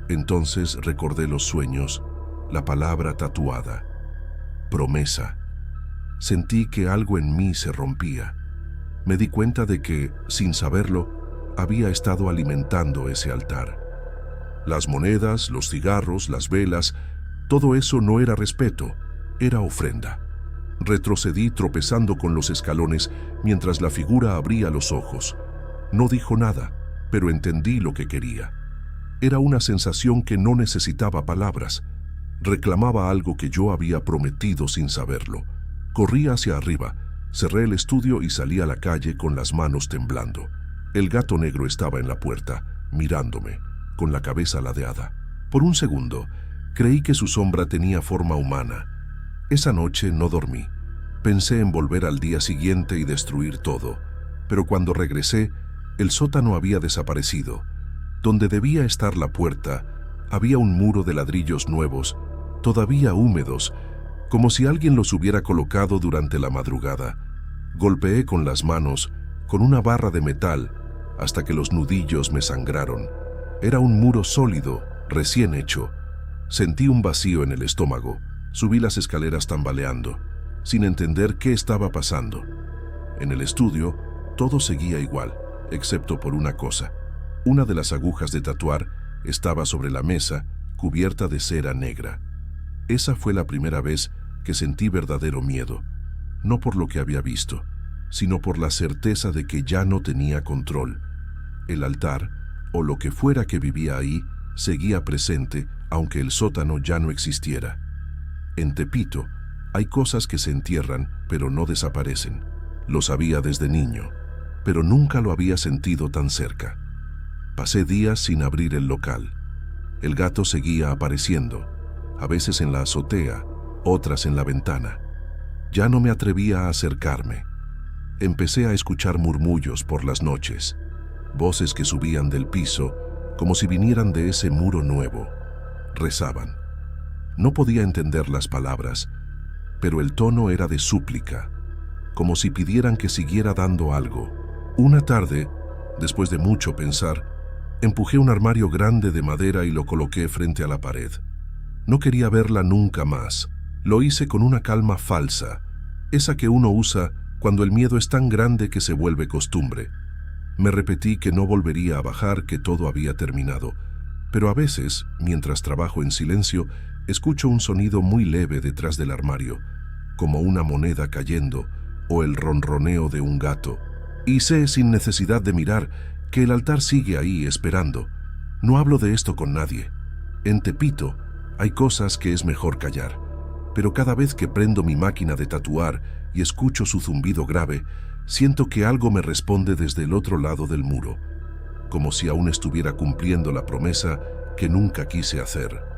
Entonces recordé los sueños, la palabra tatuada. Promesa. Sentí que algo en mí se rompía. Me di cuenta de que, sin saberlo, había estado alimentando ese altar. Las monedas, los cigarros, las velas, todo eso no era respeto, era ofrenda. Retrocedí tropezando con los escalones mientras la figura abría los ojos. No dijo nada, pero entendí lo que quería. Era una sensación que no necesitaba palabras. Reclamaba algo que yo había prometido sin saberlo. Corrí hacia arriba, cerré el estudio y salí a la calle con las manos temblando. El gato negro estaba en la puerta, mirándome, con la cabeza ladeada. Por un segundo, creí que su sombra tenía forma humana. Esa noche no dormí. Pensé en volver al día siguiente y destruir todo, pero cuando regresé, el sótano había desaparecido. Donde debía estar la puerta, había un muro de ladrillos nuevos, todavía húmedos, como si alguien los hubiera colocado durante la madrugada. Golpeé con las manos, con una barra de metal, hasta que los nudillos me sangraron. Era un muro sólido, recién hecho. Sentí un vacío en el estómago. Subí las escaleras tambaleando, sin entender qué estaba pasando. En el estudio, todo seguía igual, excepto por una cosa. Una de las agujas de tatuar estaba sobre la mesa, cubierta de cera negra. Esa fue la primera vez que sentí verdadero miedo, no por lo que había visto, sino por la certeza de que ya no tenía control. El altar, o lo que fuera que vivía ahí, seguía presente, aunque el sótano ya no existiera. En Tepito, hay cosas que se entierran, pero no desaparecen. Lo sabía desde niño, pero nunca lo había sentido tan cerca. Pasé días sin abrir el local. El gato seguía apareciendo, a veces en la azotea, otras en la ventana. Ya no me atrevía a acercarme. Empecé a escuchar murmullos por las noches, voces que subían del piso, como si vinieran de ese muro nuevo. Rezaban. No podía entender las palabras, pero el tono era de súplica, como si pidieran que siguiera dando algo. Una tarde, después de mucho pensar, empujé un armario grande de madera y lo coloqué frente a la pared. No quería verla nunca más. Lo hice con una calma falsa, esa que uno usa cuando el miedo es tan grande que se vuelve costumbre. Me repetí que no volvería a bajar, que todo había terminado, pero a veces, mientras trabajo en silencio, escucho un sonido muy leve detrás del armario, como una moneda cayendo o el ronroneo de un gato. Y sé, sin necesidad de mirar, que el altar sigue ahí esperando. No hablo de esto con nadie. En Tepito hay cosas que es mejor callar, pero cada vez que prendo mi máquina de tatuar y escucho su zumbido grave, siento que algo me responde desde el otro lado del muro, como si aún estuviera cumpliendo la promesa que nunca quise hacer.